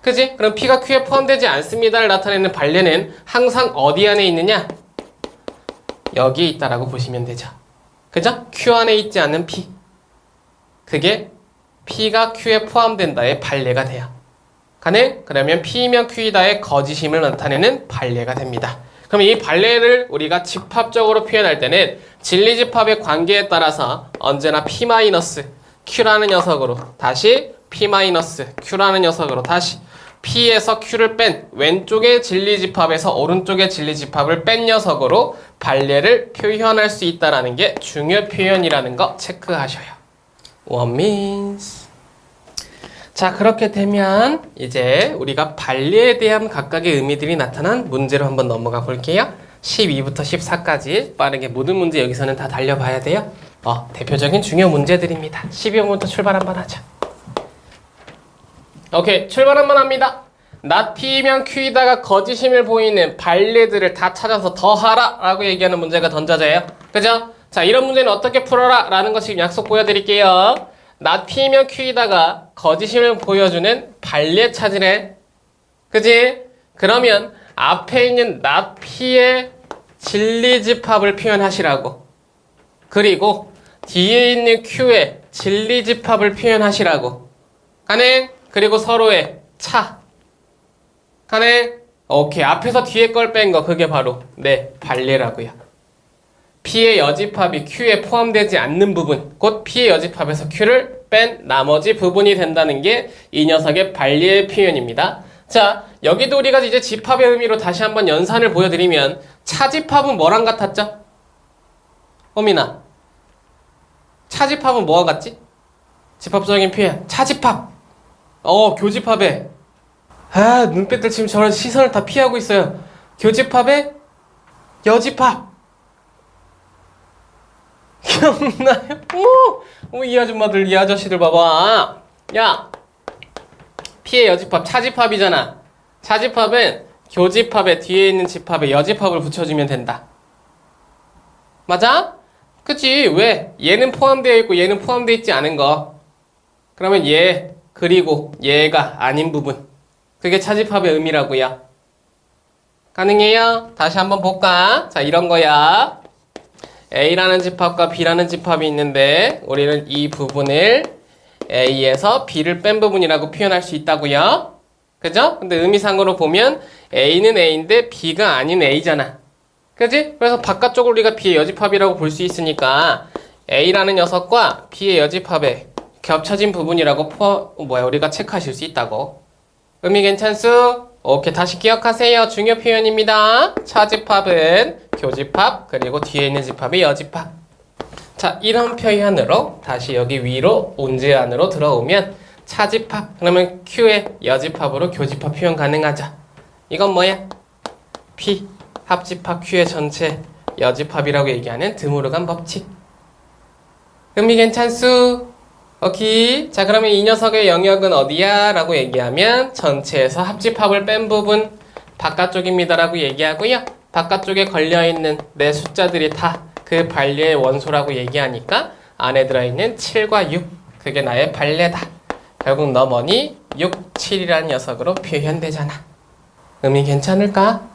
그지? 그럼 P가 Q에 포함되지 않습니다를 나타내는 반례는 항상 어디 안에 있느냐? 여기에 있다라고 보시면 되죠. 그죠? Q 안에 있지 않는 P. 그게 P가 Q에 포함된다의 반례가 돼요. 가능? 그러면 P면 Q이다의 거짓임을 나타내는 반례가 됩니다. 그럼 이 반례를 우리가 집합적으로 표현할 때는 진리집합의 관계에 따라서 언제나 P-Q라는 녀석으로 다시 P-Q라는 녀석으로 다시 P에서 Q를 뺀 왼쪽의 진리집합에서 오른쪽의 진리집합을 뺀 녀석으로 반례를 표현할 수 있다는 게 중요 표현이라는 거 체크하셔요. 원민스. 자, 그렇게 되면 이제 우리가 반례에 대한 각각의 의미들이 나타난 문제로 한번 넘어가 볼게요. 12부터 14까지 빠르게 모든 문제 여기서는 다 달려봐야 돼요. 대표적인 중요 문제들입니다. 12번부터 출발 한번 하자. 오케이, 출발 한번 합니다. not P면 Q이다가 거짓임을 보이는 반례들을 다 찾아서 더하라 라고 얘기하는 문제가 던져져요. 그죠? 자, 이런 문제는 어떻게 풀어라 라는 거 지금 약속 보여드릴게요. not P면 Q이다가 거짓임을 보여주는 반례 찾으래. 그지? 그러면 앞에 있는 not P의 진리집합을 표현하시라고. 그리고 뒤에 있는 Q의 진리집합을 표현하시라고. 가능? 그리고 서로의 차. 가능? 오케이. 앞에서 뒤에 걸 뺀 거, 그게 바로 반례라고요. P의 여집합이 Q에 포함되지 않는 부분, 곧 P의 여집합에서 Q를 뺀 나머지 부분이 된다는 게 이 녀석의 반례의 표현입니다. 자, 여기도 우리가 이제 집합의 의미로 다시 한번 연산을 보여드리면, 차집합은 뭐랑 같았죠? 호민아, 차집합은 뭐와 같지? 집합적인 표현, 차집합. 교집합에. 눈빛들 지금 저런 시선을 다 피하고 있어요. 교집합에 여집합. 기억나요? 이 아줌마들, 이 아저씨들 봐봐. 야, P의 여집합, 차집합이잖아. 차집합은 교집합에 뒤에 있는 집합에 여집합을 붙여주면 된다. 맞아? 그치? 왜? 얘는 포함되어 있고 얘는 포함되어 있지 않은 거. 그러면 얘 그리고 얘가 아닌 부분, 그게 차집합의 의미라고요. 가능해요? 다시 한번 볼까? 자, 이런 거야. A라는 집합과 B라는 집합이 있는데 우리는 이 부분을 A에서 B를 뺀 부분이라고 표현할 수 있다고요. 그죠? 근데 의미상으로 보면 A는 A인데 B가 아닌 A잖아. 그지? 그래서 바깥쪽을 우리가 B의 여집합이라고 볼 수 있으니까 A라는 녀석과 B의 여집합에 겹쳐진 부분이라고 우리가 체크하실 수 있다고. 의미 괜찮수? 오케이, 다시 기억하세요. 중요 표현입니다. 차집합은 교집합, 그리고 뒤에 있는 집합이 여집합. 자, 이런 표현으로 다시 여기 위로 문제 안으로 들어오면 차집합, 그러면 Q의 여집합으로 교집합 표현 가능하죠. 이건 뭐야? P, 합집합 Q의 전체 여집합이라고 얘기하는 드모르간 법칙. 의미 괜찮수? 오케이. 자, 그러면 이 녀석의 영역은 어디야? 라고 얘기하면 전체에서 합집합을 뺀 부분 바깥쪽입니다 라고 얘기하고요. 바깥쪽에 걸려있는 내 숫자들이 다 그 반례의 원소라고 얘기하니까 안에 들어있는 7과 6, 그게 나의 반례다. 결국 너 뭐니? 6, 7이라는 녀석으로 표현되잖아. 의미 괜찮을까?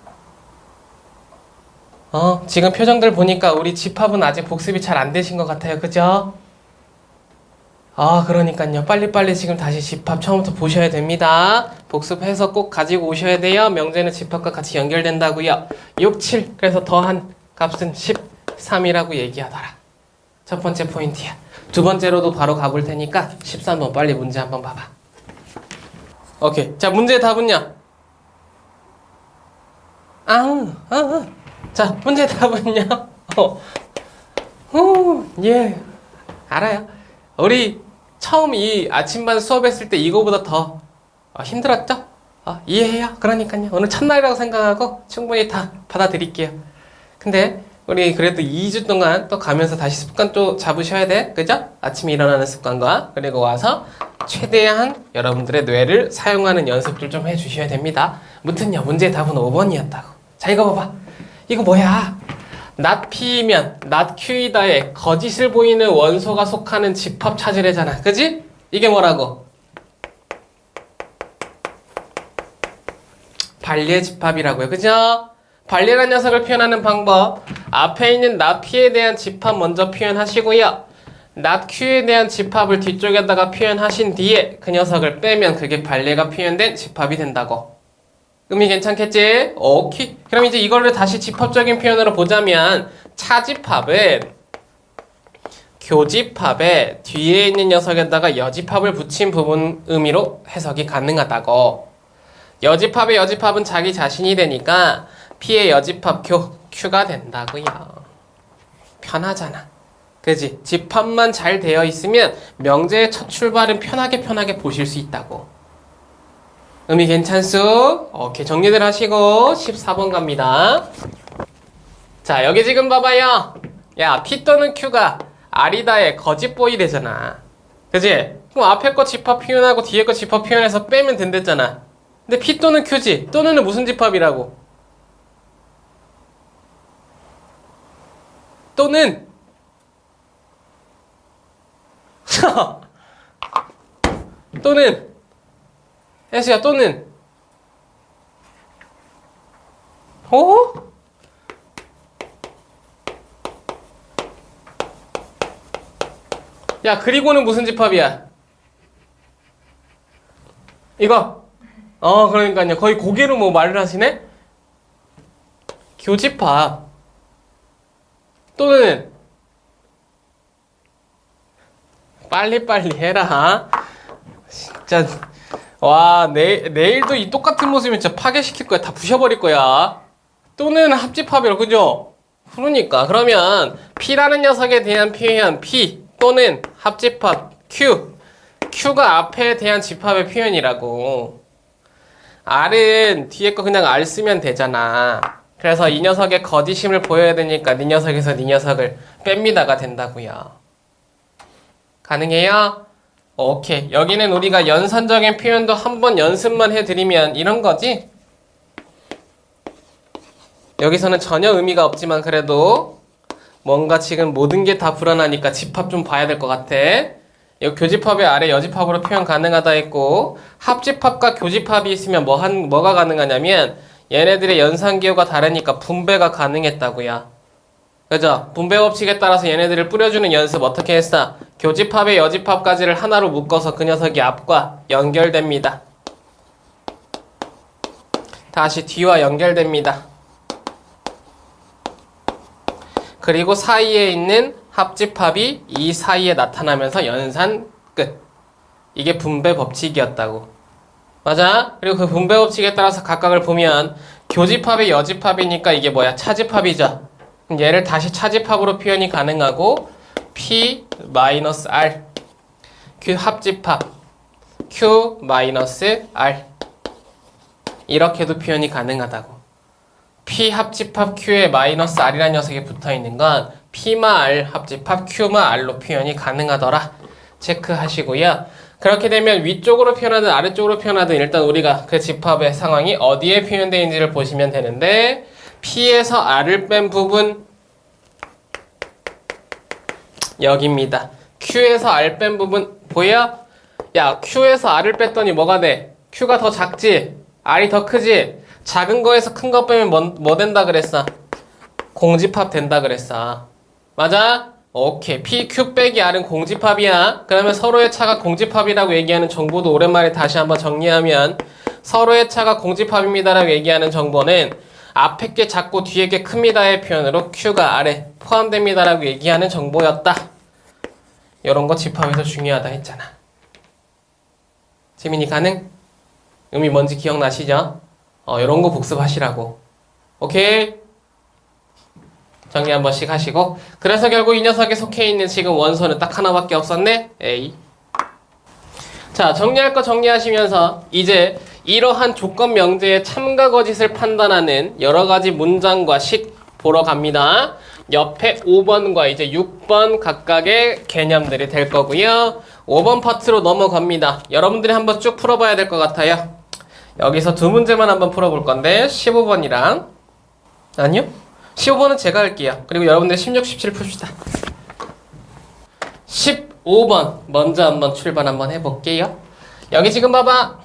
지금 표정들 보니까 우리 집합은 아직 복습이 잘 안 되신 것 같아요. 그죠? 그러니까요. 빨리빨리 지금 다시 집합 처음부터 보셔야 됩니다. 복습해서 꼭 가지고 오셔야 돼요. 명제는 집합과 같이 연결된다고요. 6, 7. 그래서 더한 값은 13이라고 얘기하더라. 첫 번째 포인트야. 두 번째로도 바로 가볼 테니까 13번 빨리 문제 한번 봐봐. 오케이. 자, 문제의 답은요. 자, 문제의 답은요. 예. 알아요. 우리 처음 이 아침반 수업했을 때 이거보다 더 힘들었죠? 이해해요. 그러니까요. 오늘 첫날이라고 생각하고 충분히 다 받아들일게요. 근데 우리 그래도 2주 동안 또 가면서 다시 습관 또 잡으셔야 돼. 그죠? 아침에 일어나는 습관과 그리고 와서 최대한 여러분들의 뇌를 사용하는 연습들 좀 해주셔야 됩니다. 무튼요. 문제의 답은 5번이었다고. 자, 이거 봐봐. 이거 뭐야? not P면 not Q이다에 거짓을 보이는 원소가 속하는 집합 찾으래잖아. 그지? 이게 뭐라고? 반례 집합이라고요. 그죠? 반례란 녀석을 표현하는 방법. 앞에 있는 not P에 대한 집합 먼저 표현하시고요. not Q에 대한 집합을 뒤쪽에다가 표현하신 뒤에 그 녀석을 빼면 그게 반례가 표현된 집합이 된다고. 의미 괜찮겠지? 오케이. 그럼 이제 이거를 다시 집합적인 표현으로 보자면 차집합은 교집합에 뒤에 있는 녀석에다가 여집합을 붙인 부분 의미로 해석이 가능하다고. 여집합의 여집합은 자기 자신이 되니까 P의 여집합 Q가 된다고요. 편하잖아. 그지? 집합만 잘 되어 있으면 명제의 첫 출발은 편하게 보실 수 있다고. 의미 괜찮수? 오케이, 정리들 하시고 14번 갑니다. 자, 여기 지금 봐봐요. 야, P 또는 Q가 R이다의 거짓 보이래잖아. 그지? 그럼 앞에 거 집합 표현하고 뒤에 거 집합 표현해서 빼면 된댔잖아. 근데 P 또는 Q지? 또는 무슨 집합이라고? 또는 또는 혜수야, 또는 야, 그리고는 무슨 집합이야? 이거 그러니까요. 거의 고개로 뭐 말을 하시네? 교집합 또는 빨리빨리 해라. 진짜 와, 내일도 이 똑같은 모습이면 진짜 파괴시킬 거야. 다 부셔버릴 거야. 또는 합집합이라, 그죠? 그러니까 그러면 P라는 녀석에 대한 표현 P 또는 합집합 Q가 앞에 대한 집합의 표현이라고. R은 뒤에 거 그냥 R 쓰면 되잖아. 그래서 이 녀석의 거짓임을 보여야 되니까 네 녀석에서 네 녀석을 뺍니다가 된다고요. 가능해요? 오케이. 여기는 우리가 연산적인 표현도 한번 연습만 해드리면 이런 거지? 여기서는 전혀 의미가 없지만 그래도 뭔가 지금 모든 게 다 불안하니까 집합 좀 봐야 될 것 같아. 이 교집합의 아래 여집합으로 표현 가능하다 했고, 합집합과 교집합이 있으면 뭐가 가능하냐면 얘네들의 연산기호가 다르니까 분배가 가능했다고요. 그죠? 분배 법칙에 따라서 얘네들을 뿌려주는 연습 어떻게 했어? 교집합의 여집합까지를 하나로 묶어서 그 녀석이 앞과 연결됩니다. 다시 뒤와 연결됩니다. 그리고 사이에 있는 합집합이 이 사이에 나타나면서 연산 끝. 이게 분배 법칙이었다고. 맞아? 그리고 그 분배 법칙에 따라서 각각을 보면 교집합의 여집합이니까 이게 뭐야? 차집합이죠. 그럼 얘를 다시 차집합으로 표현이 가능하고 P-R Q 합집합 Q-R 이렇게도 표현이 가능하다고. P 합집합 Q에 마이너스 R이라는 녀석이 붙어있는 건 P마 R 합집합 Q마 R로 표현이 가능하더라. 체크하시고요. 그렇게 되면 위쪽으로 표현하든 아래쪽으로 표현하든 일단 우리가 그 집합의 상황이 어디에 표현되어 있는지를 보시면 되는데 P에서 R을 뺀 부분 여기입니다. Q에서 R 뺀 부분 보여? 야, Q에서 R을 뺐더니 뭐가 돼? Q가 더 작지? R이 더 크지? 작은 거에서 큰 거 빼면 뭐 된다 그랬어? 공집합 된다 그랬어. 맞아? 오케이. P, Q 빼기 R은 공집합이야. 그러면 서로의 차가 공집합이라고 얘기하는 정보도 오랜만에 다시 한번 정리하면 서로의 차가 공집합입니다라고 얘기하는 정보는 앞에 게 작고 뒤에 게 큽니다의 표현으로 Q가 R에 포함됩니다라고 얘기하는 정보였다. 이런 거 집합에서 중요하다 했잖아. 지민이 가능? 의미 뭔지 기억나시죠? 이런 거 복습하시라고. 오케이? 정리 한 번씩 하시고. 그래서 결국 이 녀석에 속해 있는 지금 원소는 딱 하나밖에 없었네? A. 자, 정리할 거 정리하시면서 이제 이러한 조건 명제의 참가 거짓을 판단하는 여러 가지 문장과 식 보러 갑니다. 옆에 5번과 이제 6번 각각의 개념들이 될 거고요. 5번 파트로 넘어갑니다. 여러분들이 한번 쭉 풀어봐야 될 것 같아요. 여기서 두 문제만 한번 풀어볼 건데 15번이랑 아니요? 15번은 제가 할게요. 그리고 여러분들 16, 17 풉시다. 15번 먼저 한번 출발 한번 해볼게요. 여기 지금 봐봐.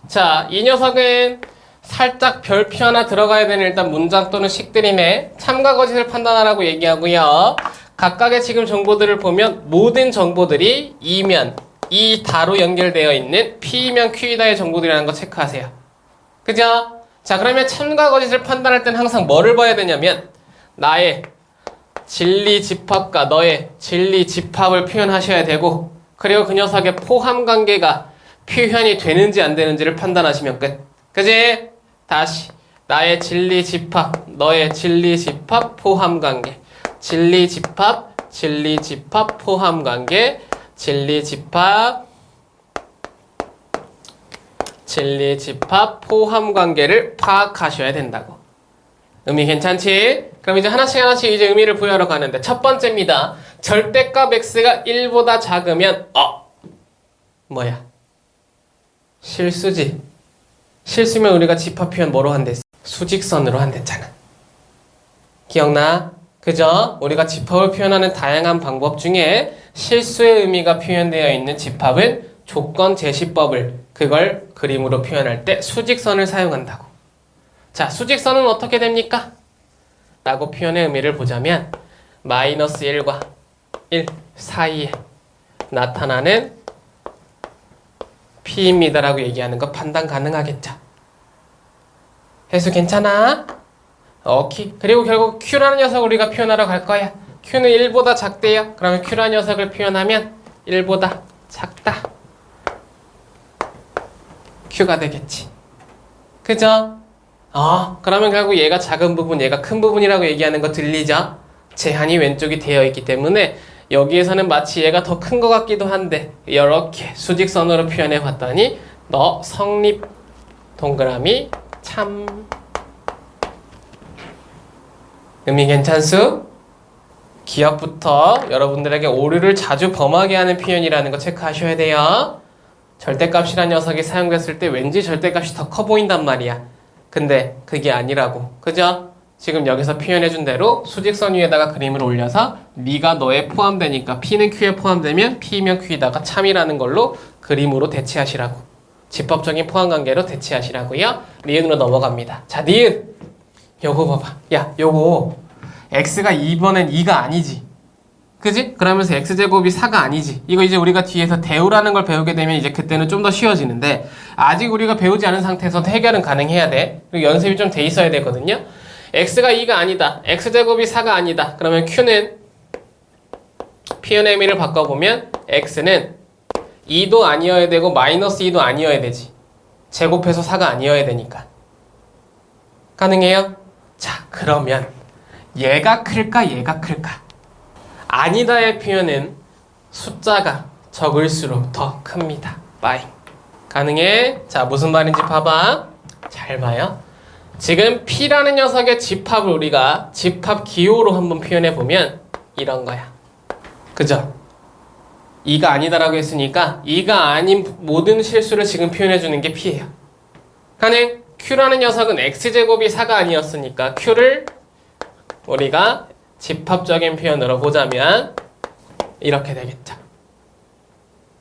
자, 이 녀석은 살짝 별표 하나 들어가야 되는 일단 문장 또는 식들이네. 참가 거짓을 판단하라고 얘기하고요. 각각의 지금 정보들을 보면 모든 정보들이 이면 이 다로 연결되어 있는 P면 Q이다의 정보들이라는 거 체크하세요. 그죠? 자, 그러면 참과 거짓을 판단할 때는 항상 뭐를 봐야 되냐면 나의 진리 집합과 너의 진리 집합을 표현하셔야 되고 그리고 그 녀석의 포함 관계가 표현이 되는지 안 되는지를 판단하시면 끝. 그지? 다시 나의 진리 집합, 너의 진리 집합 포함 관계. 진리 집합, 포함 관계. 진리 집합 포함 관계를 파악하셔야 된다고. 의미 괜찮지? 그럼 이제 하나씩 이제 의미를 부여하러 가는데 첫 번째입니다. 절대값 x가 1보다 작으면 뭐야? 실수지. 실수면 우리가 집합 표현 뭐로 한댔어? 수직선으로 한댔잖아. 기억나? 그죠? 우리가 집합을 표현하는 다양한 방법 중에 실수의 의미가 표현되어 있는 집합은 조건 제시법을 그걸 그림으로 표현할 때 수직선을 사용한다고. 자, 수직선은 어떻게 됩니까? 라고 표현의 의미를 보자면 마이너스 1과 1 사이에 나타나는 P입니다 라고 얘기하는 거 판단 가능하겠죠? 해수 괜찮아? 오케이. 그리고 결국 Q라는 녀석을 우리가 표현하러 갈 거야. Q는 1보다 작대요. 그러면 Q라는 녀석을 표현하면 1보다 작다. Q가 되겠지. 그죠? 그러면 결국 얘가 작은 부분, 얘가 큰 부분이라고 얘기하는 거 들리죠? 제한이 왼쪽이 되어 있기 때문에 여기에서는 마치 얘가 더 큰 것 같기도 한데 이렇게 수직선으로 표현해 봤더니 너 성립 동그라미 참. 의미 괜찮수? 기억부터 여러분들에게 오류를 자주 범하게 하는 표현이라는 거 체크하셔야 돼요. 절대값이라는 녀석이 사용됐을 때 왠지 절대값이 더 커 보인단 말이야. 근데 그게 아니라고. 그죠? 지금 여기서 표현해준 대로 수직선 위에다가 그림을 올려서 네가 너에 포함되니까 P는 Q에 포함되면 P면 Q이다가 참이라는 걸로 그림으로 대체하시라고. 집합적인 포함관계로 대체하시라고요. 니은으로 넘어갑니다. 자, 니은. 요거 봐봐. 야, 요거 x가 2번엔 2가 아니지. 그지? 그러면서 x제곱이 4가 아니지. 이거 이제 우리가 뒤에서 대우라는 걸 배우게 되면 이제 그때는 좀 더 쉬워지는데 아직 우리가 배우지 않은 상태에서 해결은 가능해야 돼. 그리고 연습이 좀 돼 있어야 되거든요. x가 2가 아니다. x제곱이 4가 아니다. 그러면 q는 P&M을 바꿔보면 x는 2도 아니어야 되고 마이너스 2도 아니어야 되지. 제곱해서 4가 아니어야 되니까. 가능해요? 자, 그러면 얘가 클까 얘가 클까? 아니다의 표현은 숫자가 적을수록 더 큽니다. 빠이. 가능해? 자, 무슨 말인지 봐봐. 잘 봐요. 지금 P라는 녀석의 집합을 우리가 집합 기호로 한번 표현해보면 이런 거야. 그죠? 2가 아니다라고 했으니까 2가 아닌 모든 실수를 지금 표현해주는 게 P예요. 가능? Q라는 녀석은 X제곱이 4가 아니었으니까 Q를 우리가 집합적인 표현으로 보자면 이렇게 되겠죠.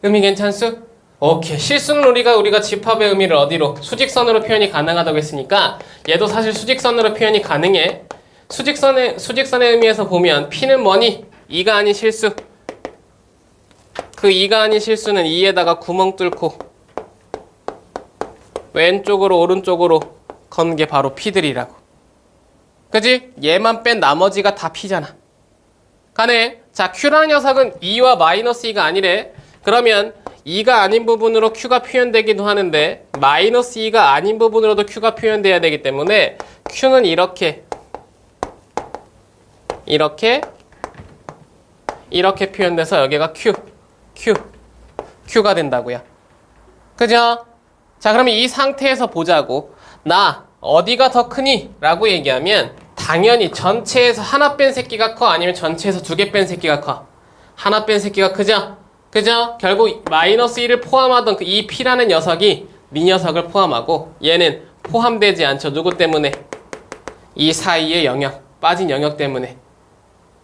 의미 괜찮수? 오케이. 실수는 우리가 집합의 의미를 어디로? 수직선으로 표현이 가능하다고 했으니까 얘도 사실 수직선으로 표현이 가능해. 수직선의 의미에서 보면 P는 뭐니? 2가 아닌 실수. 그 2가 아닌 실수는 2에다가 구멍 뚫고 왼쪽으로 오른쪽으로 건 게 바로 P들이라고. 그지? 얘만 뺀 나머지가 다 P잖아. 가네. 자, Q라는 녀석은 2와 마이너스 2가 아니래. 그러면 2가 아닌 부분으로 Q가 표현되기도 하는데 마이너스 2가 아닌 부분으로도 Q가 표현돼야 되기 때문에 Q는 이렇게 표현돼서 여기가 Q가 된다고요. 그죠? 자, 그러면 이 상태에서 보자고. 나 어디가 더 크니? 라고 얘기하면 당연히 전체에서 하나 뺀 새끼가 커? 아니면 전체에서 2개 뺀 새끼가 커? 하나 뺀 새끼가 크죠? 그죠? 결국 마이너스 1을 포함하던 그 이 P라는 녀석이 이 녀석을 포함하고 얘는 포함되지 않죠. 누구 때문에? 이 사이의 영역, 빠진 영역 때문에.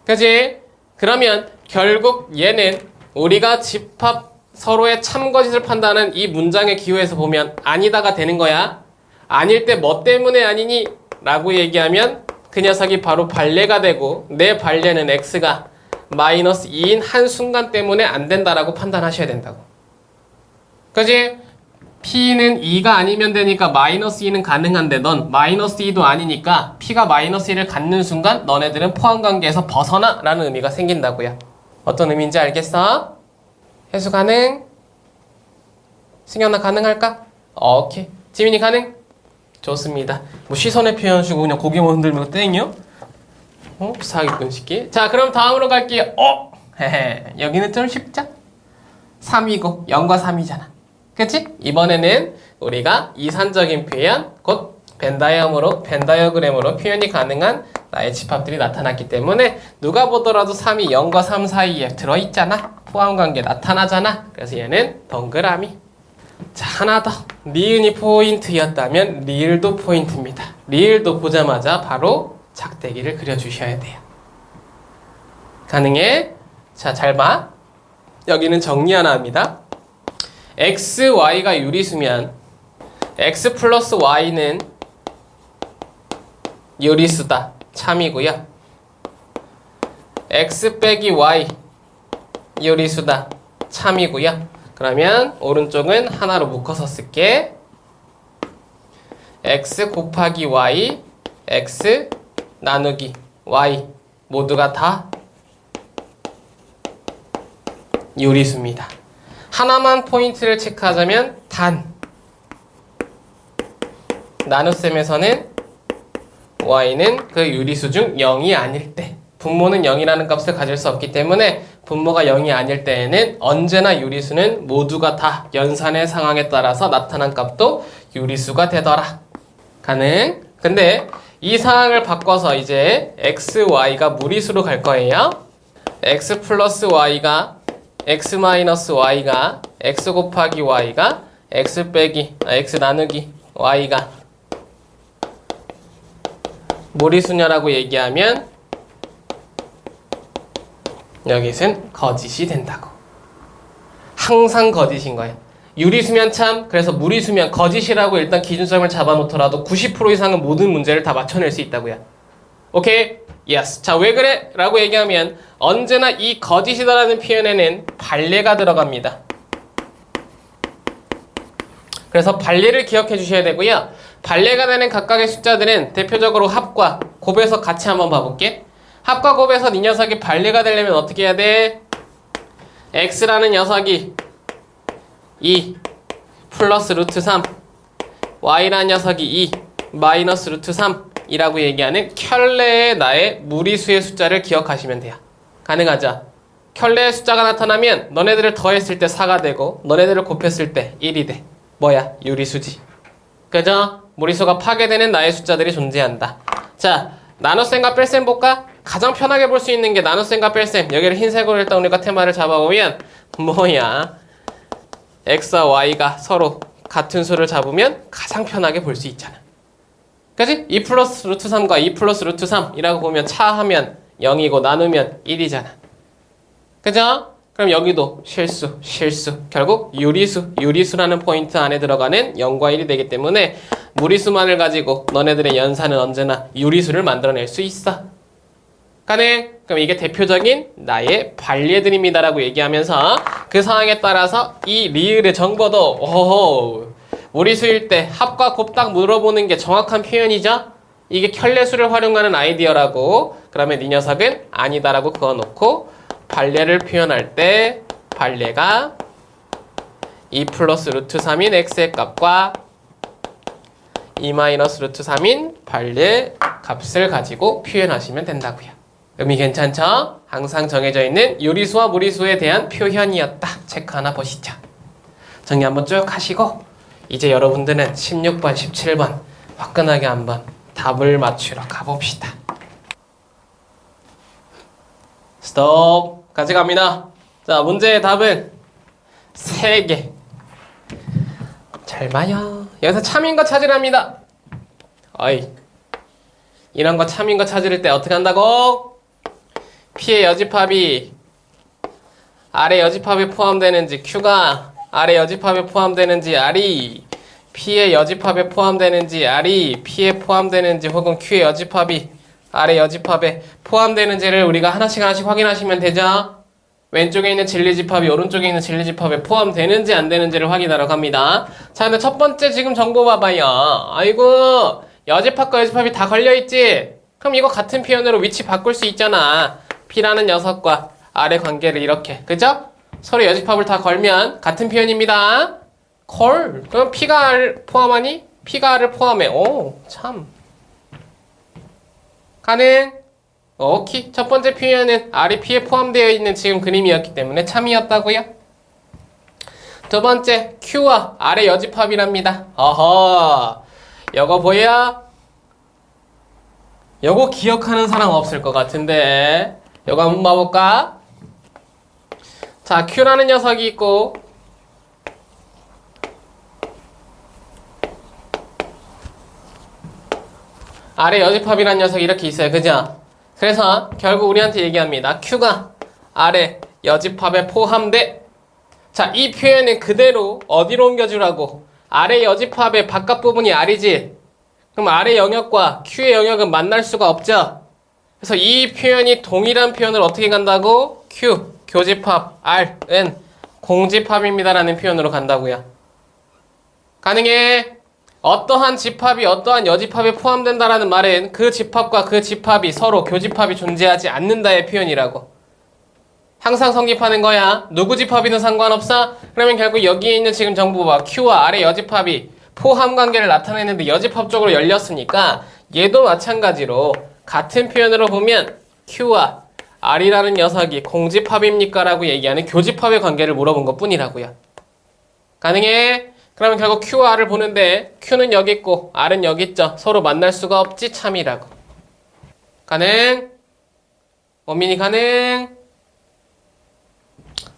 그지? 그러면 결국 얘는 우리가 집합 서로의 참거짓을 판단하는 이 문장의 기호에서 보면 아니다가 되는 거야. 아닐 때 뭐 때문에 아니니? 라고 얘기하면 그 녀석이 바로 발레가 되고 내 발레는 x가 마이너스 2인 한순간 때문에 안 된다라고 판단하셔야 된다고. 그지? P는 2가 아니면 되니까 마이너스 2는 가능한데 넌 마이너스 2도 아니니까 P가 마이너스 1을 갖는 순간 너네들은 포함관계에서 벗어나 라는 의미가 생긴다고요. 어떤 의미인지 알겠어? 해수 가능? 승현아 가능할까? 오케이. 지민이 가능? 좋습니다. 뭐 시선의 표현 주고 그냥 고개만 흔들면 땡이요? 사기꾼 시키. 자, 그럼 다음으로 갈게요. 헤헤. 여기는 좀 쉽죠? 3이고 0과 3이잖아. 그치? 이번에는 우리가 이산적인 표현, 곧 벤다이어그램으로 표현이 가능한 나의 집합들이 나타났기 때문에 누가 보더라도 3이 0과 3 사이에 들어있잖아. 포함관계 나타나잖아. 그래서 얘는 동그라미. 자, 하나 더. 니은이 포인트였다면 리을도 포인트입니다. 리을도 보자마자 바로 작대기를 그려주셔야 돼요. 가능해? 자, 잘 봐. 여기는 정리 하나 합니다. x, y가 유리수면 x 플러스 y는 유리수다. 참이고요. x 빼기 y 유리수다. 참이고요. 그러면 오른쪽은 하나로 묶어서 쓸게. x 곱하기 y, x 나누기 y 모두가 다 유리수입니다. 하나만 포인트를 체크하자면 단 나눗셈에서는 y는 그 유리수 중 0이 아닐 때, 분모는 0이라는 값을 가질 수 없기 때문에 분모가 0이 아닐 때에는 언제나 유리수는 모두가 다 연산의 상황에 따라서 나타난 값도 유리수가 되더라. 가능? 근데 이 상황을 바꿔서 이제 x, y가 무리수로 갈 거예요. x 플러스 y가 x 마이너스 y가 x 곱하기 y가 x 빼기 x 나누기 y가 무리수냐라고 얘기하면 여기서는 거짓이 된다고. 항상 거짓인 거예요. 유리수면 참, 그래서 무리수면 거짓이라고 일단 기준점을 잡아놓더라도 90% 이상은 모든 문제를 다 맞춰낼 수 있다고요. 오케이? 예스. 자, 왜 그래? 라고 얘기하면 언제나 이 거짓이다라는 표현에는 반례가 들어갑니다. 그래서 반례를 기억해 주셔야 되고요. 반례가 되는 각각의 숫자들은 대표적으로 합과 곱에서 같이 한번 봐볼게. 합과 곱에서 이 녀석이 반례가 되려면 어떻게 해야 돼? x라는 녀석이 2 플러스 루트 3 y라는 녀석이 2 마이너스 루트 3 이라고 얘기하는 켤레의 나의 무리수의 숫자를 기억하시면 돼요. 가능하죠? 켤레의 숫자가 나타나면 너네들을 더했을 때 4가 되고 너네들을 곱했을 때 1이 돼. 뭐야? 유리수지. 그죠? 무리수가 파괴되는 나의 숫자들이 존재한다. 자, 나눗셈과 뺄셈 볼까? 가장 편하게 볼 수 있는 게 나눗셈과 뺄셈. 여기를 흰색으로 일단 우리가 테마를 잡아보면 뭐야? x와 y가 서로 같은 수를 잡으면 가장 편하게 볼 수 있잖아. 그치? 2 플러스 루트 3과 2 플러스 루트 3이라고 보면 차하면 0이고 나누면 1이잖아. 그죠? 그럼 여기도 실수. 결국 유리수라는 포인트 안에 들어가는 0과 1이 되기 때문에 무리수만을 가지고 너네들의 연산은 언제나 유리수를 만들어낼 수 있어. 가능? 그럼 이게 대표적인 나의 반례들입니다라고 얘기하면서 그 상황에 따라서 이 리을의 정보도 오호 무리수일 때 합과 곱 딱 물어보는 게 정확한 표현이죠? 이게 켤레수를 활용하는 아이디어라고. 그러면 이 녀석은 아니다라고 그어놓고 반례를 표현할 때 반례가 2 플러스 루트 3인 x의 값과 2 마이너스 루트 3인 반례 값을 가지고 표현하시면 된다고요. 의미 괜찮죠? 항상 정해져 있는 유리수와 무리수에 대한 표현이었다. 체크 하나 보시죠. 정리 한번 쭉 하시고 이제 여러분들은 16번, 17번 화끈하게 한번 답을 맞추러 가봅시다. 스톱. 같이 갑니다. 자, 문제의 답은 3개. 잘 봐요. 여기서 참인 거 찾으랍니다. 어이. 이런 거 참인 거 찾을 때 어떻게 한다고? P의 여집합이 아래 여집합에 포함되는지 Q가 아래 여집합에 포함되는지 R이 P의 여집합에 포함되는지 R이 P에 포함되는지 혹은 Q의 여집합이 아래 여집합에 포함되는지를 우리가 하나씩 확인하시면 되죠. 왼쪽에 있는 진리집합이 오른쪽에 있는 진리집합에 포함되는지 안 되는지를 확인하러 갑니다. 자, 근데 첫 번째 지금 정보 봐봐요. 아이고 여집합과 여집합이 다 걸려있지? 그럼 이거 같은 표현으로 위치 바꿀 수 있잖아. P라는 녀석과 R의 관계를 이렇게. 그죠? 서로 여집합을 다 걸면 같은 표현입니다. 걸. 그럼 P가 R을 포함하니? P가 R을 포함해. 오, 참. 가능? 오케이. 첫 번째 표현은 R이 P에 포함되어 있는 지금 그림이었기 때문에 참이었다고요? 두 번째, Q와 R의 여집합이랍니다. 어허. 요거 보여? 요거 기억하는 사람 없을 것 같은데. 요거 한번 봐볼까? 자, Q라는 녀석이 있고 R의 여집합이라는 녀석이 이렇게 있어요. 그죠? 그래서 결국 우리한테 얘기합니다. Q가 R의 여집합에 포함돼. 자, 이 표현은 그대로 어디로 옮겨주라고? R의 여집합의 바깥 부분이 R이지? 그럼 R의 영역과 Q의 영역은 만날 수가 없죠? 그래서 이 표현이 동일한 표현을 어떻게 간다고? Q, 교집합, R은 공집합입니다라는 표현으로 간다고요. 가능해? 어떠한 집합이 어떠한 여집합에 포함된다라는 말은 그 집합과 그 집합이 서로 교집합이 존재하지 않는다의 표현이라고. 항상 성립하는 거야. 누구 집합이든 상관없어? 그러면 결국 여기에 있는 지금 정보가 Q와 R의 여집합이 포함 관계를 나타내는데 여집합 쪽으로 열렸으니까 얘도 마찬가지로 같은 표현으로 보면 Q와 R이라는 녀석이 공집합입니까? 라고 얘기하는 교집합의 관계를 물어본 것 뿐이라고요. 가능해? 그러면 결국 Q와 R을 보는데 Q는 여기 있고 R은 여기 있죠. 서로 만날 수가 없지 참이라고. 가능? 원민이 가능?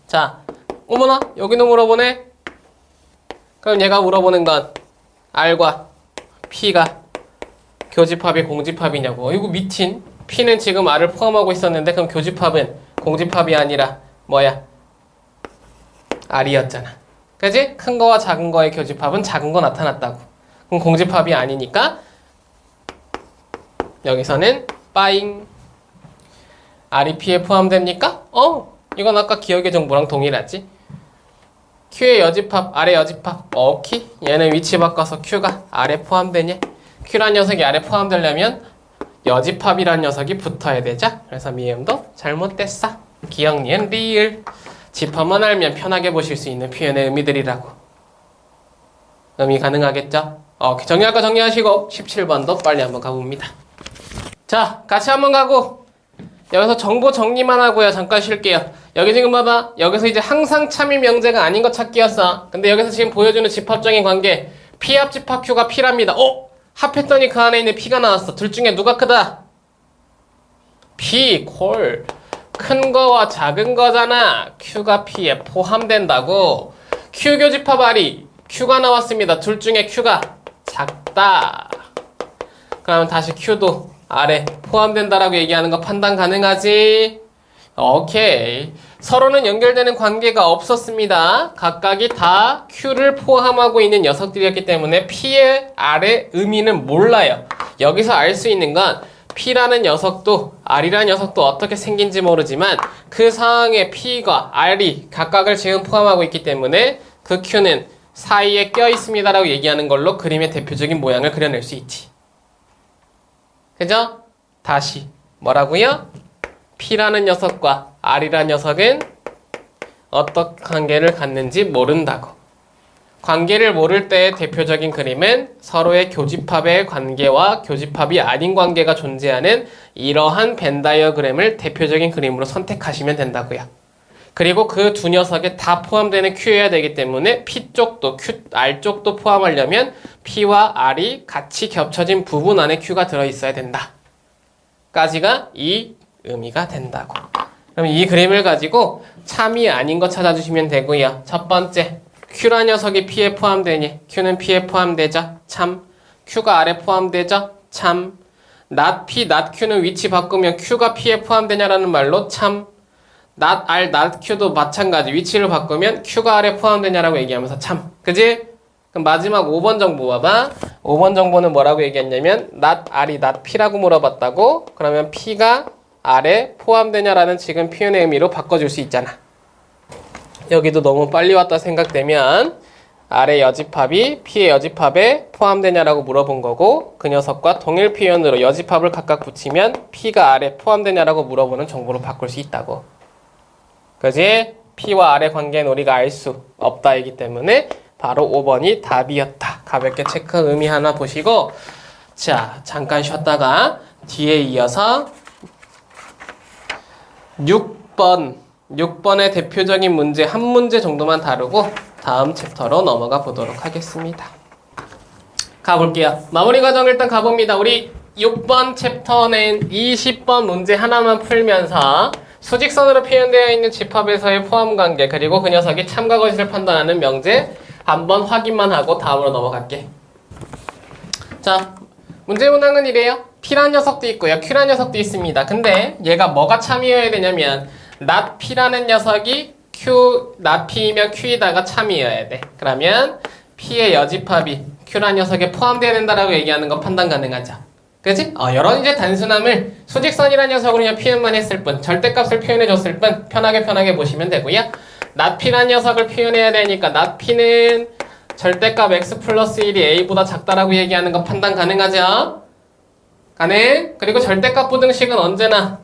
자, 어머나 여기도 물어보네. 그럼 얘가 물어보는 건 R과 P가 교집합이 공집합이냐고. 이거 미친. P는 지금 R을 포함하고 있었는데 그럼 교집합은 공집합이 아니라 뭐야? R이었잖아. 그지? 큰 거와 작은 거의 교집합은 작은 거 나타났다고. 그럼 공집합이 아니니까 여기서는 빠잉. R이 P에 포함됩니까? 이건 아까 기억의 정보랑 동일하지. Q의 여집합, R의 여집합. 오케이. 얘는 위치 바꿔서 Q가 R에 포함되냐? Q란 녀석이 R에 포함되려면 여집합이란 녀석이 붙어야 되죠. 그래서 미음도 잘못됐어. 기억, 니은, 리을. 집합만 알면 편하게 보실 수 있는 표현의 의미들이라고. 의미 가능하겠죠? 정리할 거 정리하시고 17번도 빨리 한번 가봅니다. 자, 같이 한번 가고 여기서 정보 정리만 하고요. 잠깐 쉴게요. 여기 지금 봐봐. 여기서 이제 항상 참이 명제가 아닌 거 찾기였어. 근데 여기서 지금 보여주는 집합적인 관계 P 합 집합 Q가 P랍니다. 합했더니 그 안에 있는 P가 나왔어. 둘 중에 누가 크다? P, 콜. 큰 거와 작은 거잖아. Q가 P에 포함된다고. Q 교집합 R이 Q가 나왔습니다. 둘 중에 Q가 작다. 그러면 다시 Q도 R에 포함된다라고 얘기하는 거 판단 가능하지? 오케이. 서로는 연결되는 관계가 없었습니다. 각각이 다 Q를 포함하고 있는 녀석들이었기 때문에 P의 R의 의미는 몰라요. 여기서 알 수 있는 건 P라는 녀석도 R이라는 녀석도 어떻게 생긴지 모르지만 그 상황에 P가 R이 각각을 지금 포함하고 있기 때문에 그 Q는 사이에 껴있습니다 라고 얘기하는 걸로 그림의 대표적인 모양을 그려낼 수 있지. 그죠? 다시 뭐라고요? P라는 녀석과 R이라는 녀석은 어떤 관계를 갖는지 모른다고. 관계를 모를 때의 대표적인 그림은 서로의 교집합의 관계와 교집합이 아닌 관계가 존재하는 이러한 벤 다이어그램을 대표적인 그림으로 선택하시면 된다고요. 그리고 그 두 녀석에 다 포함되는 Q여야 되기 때문에 P 쪽도 R 쪽도 포함하려면 P와 R이 같이 겹쳐진 부분 안에 Q가 들어있어야 된다. 까지가 이 의미가 된다고. 그럼 이 그림을 가지고 참이 아닌 거 찾아주시면 되고요. 첫 번째, Q란 녀석이 P에 포함되니 Q는 P에 포함되죠. 참. Q가 R에 포함되죠. 참. not P, not Q는 위치 바꾸면 Q가 P에 포함되냐라는 말로 참. not R, not Q도 마찬가지. 위치를 바꾸면 Q가 R에 포함되냐라고 얘기하면서 참. 그지? 그럼 마지막 5번 정보 봐봐. 5번 정보는 뭐라고 얘기했냐면 not R이 not P라고 물어봤다고. 그러면 P가 R에 포함되냐라는 지금 표현의 의미로 바꿔줄 수 있잖아. 여기도 너무 빨리 왔다 생각되면 R의 여집합이 P의 여집합에 포함되냐라고 물어본 거고 그 녀석과 동일 표현으로 여집합을 각각 붙이면 P가 R에 포함되냐라고 물어보는 정보로 바꿀 수 있다고. 그지? P와 R의 관계는 우리가 알 수 없다이기 때문에 바로 5번이 답이었다. 가볍게 체크 의미 하나 보시고 자 잠깐 쉬었다가 뒤에 이어서 6번의 대표적인 문제 한 문제 정도만 다루고 다음 챕터로 넘어가 보도록 하겠습니다. 가볼게요. 마무리 과정 일단 가봅니다. 우리 6번 챕터는 20번 문제 하나만 풀면서 수직선으로 표현되어 있는 집합에서의 포함관계 그리고 그 녀석이 참과 거짓을 판단하는 명제 한번 확인만 하고 다음으로 넘어갈게. 자, 문제 문항은 이래요. P란 녀석도 있고요. Q란 녀석도 있습니다. 근데 얘가 뭐가 참이어야 되냐면 not P라는 녀석이 not P이면 Q이다가 참이어야 돼. 그러면 P의 여집합이 Q란 녀석에 포함되어야 된다라고 얘기하는 건 판단 가능하죠. 그치? 이런 이제 단순함을 수직선이라는 녀석으로 그냥 표현만 했을 뿐 절대값을 표현해줬을 뿐 편하게 보시면 되고요. not P라는 녀석을 표현해야 되니까 not P는 절대값 x 플러스 1이 a보다 작다라고 얘기하는 건 판단 가능하죠? 가능? 그리고 절대값 부등식은 언제나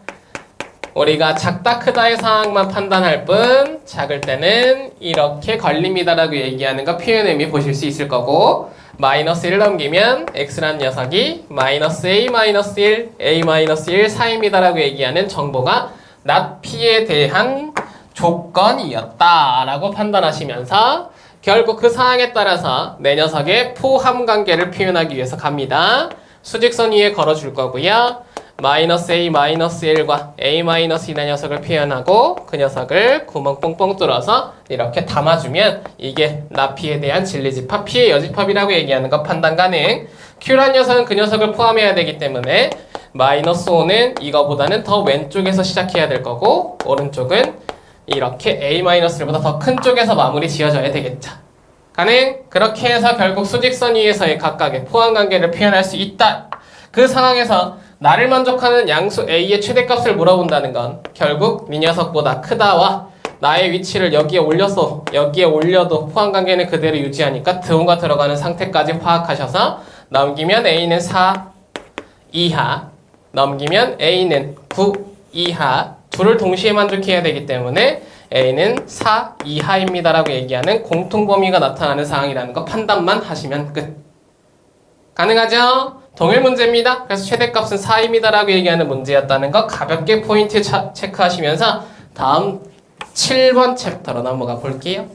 우리가 작다 크다의 상황만 판단할 뿐 작을 때는 이렇게 걸립니다라고 얘기하는 거 표현 의미 보실 수 있을 거고 마이너스 1 넘기면 x라는 녀석이 마이너스 a 마이너스 1 a 마이너스 1 사이입니다라고 얘기하는 정보가 not P에 대한 조건이었다라고 판단하시면서 결국 그 상황에 따라서 내 녀석의 포함 관계를 표현하기 위해서 갑니다. 수직선 위에 걸어줄 거고요. 마이너스 a 마이너스 1과 a 마이너스 2의 녀석을 표현하고 그 녀석을 구멍 뽕뽕 뚫어서 이렇게 담아주면 이게 not P에 대한 진리집합 P의 여집합이라고 얘기하는 거 판단 가능. Q란 녀석은 그 녀석을 포함해야 되기 때문에 마이너스 5는 이거보다는 더 왼쪽에서 시작해야 될 거고 오른쪽은 이렇게 A-1보다 더 큰 쪽에서 마무리 지어져야 되겠죠. 가능? 그렇게 해서 결국 수직선 위에서의 각각의 포함관계를 표현할 수 있다. 그 상황에서 나를 만족하는 양수 A의 최대값을 물어본다는 건 결국 이 녀석보다 크다와 나의 위치를 여기에 올려서 여기에 올려도 포함관계는 그대로 유지하니까 드온과 들어가는 상태까지 파악하셔서 넘기면 A는 4 이하, 넘기면 A는 9 이하 둘을 동시에 만족해야 되기 때문에 A는 4 이하입니다 라고 얘기하는 공통범위가 나타나는 상황이라는 거 판단만 하시면 끝. 가능하죠? 동일 문제입니다. 그래서 최대값은 4입니다 라고 얘기하는 문제였다는 거 가볍게 포인트 체크하시면서 다음 7번 챕터로 넘어가 볼게요.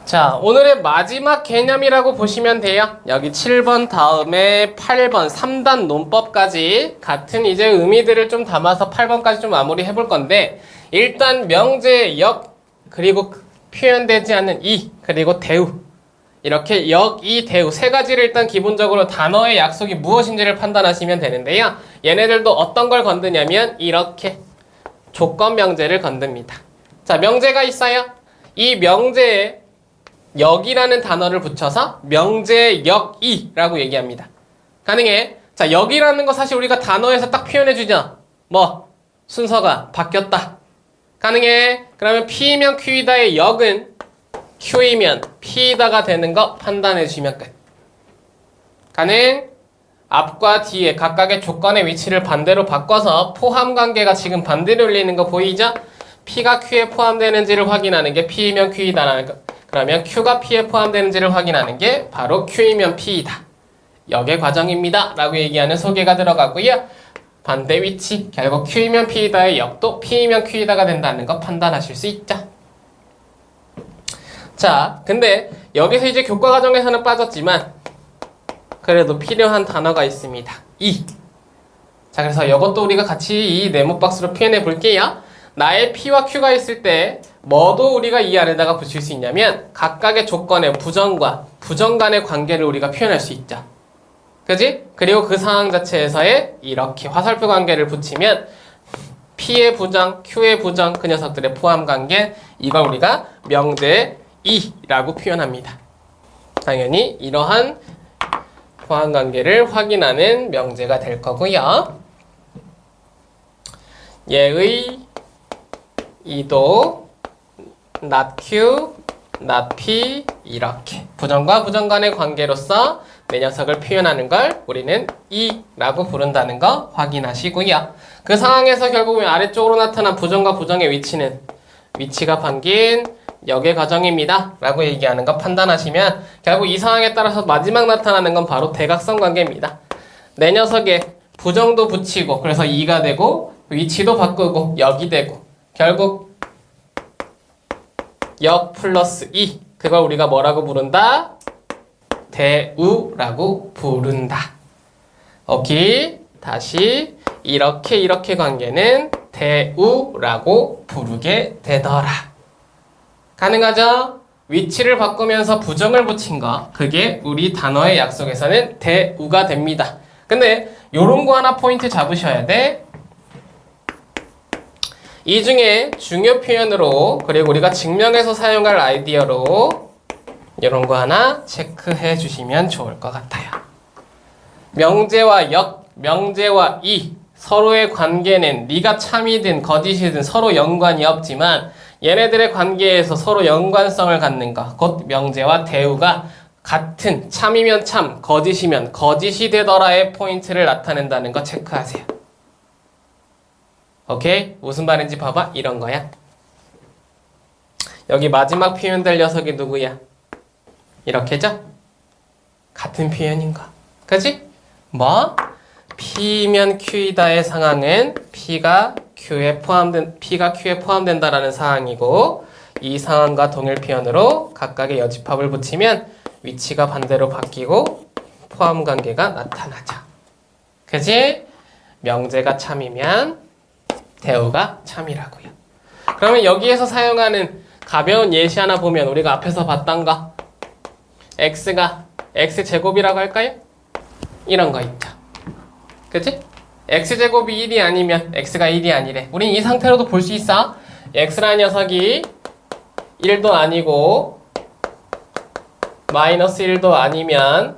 자, 오늘의 마지막 개념이라고 보시면 돼요. 여기 7번 다음에 8번 3단 논법까지 같은 이제 의미들을 좀 담아서 8번까지 좀 마무리 해볼 건데 일단 명제, 역, 그리고 표현되지 않는 이, 그리고 대우 이렇게 역, 이, 대우 세 가지를 일단 기본적으로 단어의 약속이 무엇인지를 판단하시면 되는데요. 얘네들도 어떤 걸 건드냐면 이렇게 조건 명제를 건듭니다. 자, 명제가 있어요. 이 명제에 역이라는 단어를 붙여서 명제의 역이라고 얘기합니다. 가능해? 자, 역이라는 거 사실 우리가 단어에서 딱 표현해주죠. 뭐 순서가 바뀌었다. 가능해? 그러면 P이면 Q이다의 역은 Q이면 P이다가 되는 거 판단해 주시면 끝. 가능? 앞과 뒤에 각각의 조건의 위치를 반대로 바꿔서 포함관계가 지금 반대로 올리는 거 보이죠? P가 Q에 포함되는지를 확인하는 게 P이면 Q이다라는 거. 그러면 Q가 P에 포함되는지를 확인하는 게 바로 Q이면 P이다. 역의 과정입니다. 라고 얘기하는 소개가 들어가고요. 반대 위치, 결국 Q이면 P이다의 역도 P이면 Q이다가 된다는 거 판단하실 수 있죠. 자, 근데 여기서 이제 교과 과정에서는 빠졌지만 그래도 필요한 단어가 있습니다. 이. 자, 그래서 이것도 우리가 같이 이 네모 박스로 표현해 볼게요. 나의 P와 Q가 있을 때 뭐도 우리가 이 안에다가 붙일 수 있냐면 각각의 조건의 부정과 부정 간의 관계를 우리가 표현할 수 있죠. 그지? 그리고 그 상황 자체에서의 이렇게 화살표 관계를 붙이면 P의 부정, Q의 부정, 그 녀석들의 포함 관계 이걸 우리가 명제의 이라고 표현합니다. 당연히 이러한 포함 관계를 확인하는 명제가 될 거고요. 얘의 이도 not Q, not P 이렇게 부정과 부정 간의 관계로서 내 녀석을 표현하는 걸 우리는 이라고 부른다는 거 확인하시고요. 그 상황에서 결국 아래쪽으로 나타난 부정과 부정의 위치는 위치가 바뀐 역의 과정입니다 라고 얘기하는 거 판단하시면 결국 이 상황에 따라서 마지막 나타나는 건 바로 대각선 관계입니다. 내 녀석에 부정도 붙이고 그래서 2가 되고 위치도 바꾸고 역이 되고 결국 역 플러스 2 그걸 우리가 뭐라고 부른다? 대우라고 부른다. 오케이. 다시 이렇게 관계는 대우라고 부르게 되더라. 가능하죠? 위치를 바꾸면서 부정을 붙인 거 그게 우리 단어의 약속에서는 대우가 됩니다. 근데 요런 거 하나 포인트 잡으셔야 돼. 이 중에 중요 표현으로 그리고 우리가 증명해서 사용할 아이디어로 이런 거 하나 체크해 주시면 좋을 것 같아요. 명제와 역, 명제와 이 서로의 관계는 네가 참이든 거짓이든 서로 연관이 없지만 얘네들의 관계에서 서로 연관성을 갖는 것, 곧 명제와 대우가 같은 참이면 참, 거짓이면 거짓이 되더라의 포인트를 나타낸다는 거 체크하세요. 오케이? 무슨 말인지 봐봐. 이런 거야. 여기 마지막 표현될 녀석이 누구야? 이렇게죠? 같은 표현인 거. 그치? 뭐? P면 Q이다의 상황은 P가 Q에 포함된다라는 상황이고 이 상황과 동일 표현으로 각각의 여집합을 붙이면 위치가 반대로 바뀌고 포함 관계가 나타나죠. 그치? 명제가 참이면 대우가 참이라고요. 그러면 여기에서 사용하는 가벼운 예시 하나 보면 우리가 앞에서 봤던 거 x가 x제곱이라고 할까요? 이런 거 있죠. 그치? x제곱이 1이 아니면 x가 1이 아니래. 우린 이 상태로도 볼 수 있어. x라는 녀석이 1도 아니고 마이너스 1도 아니면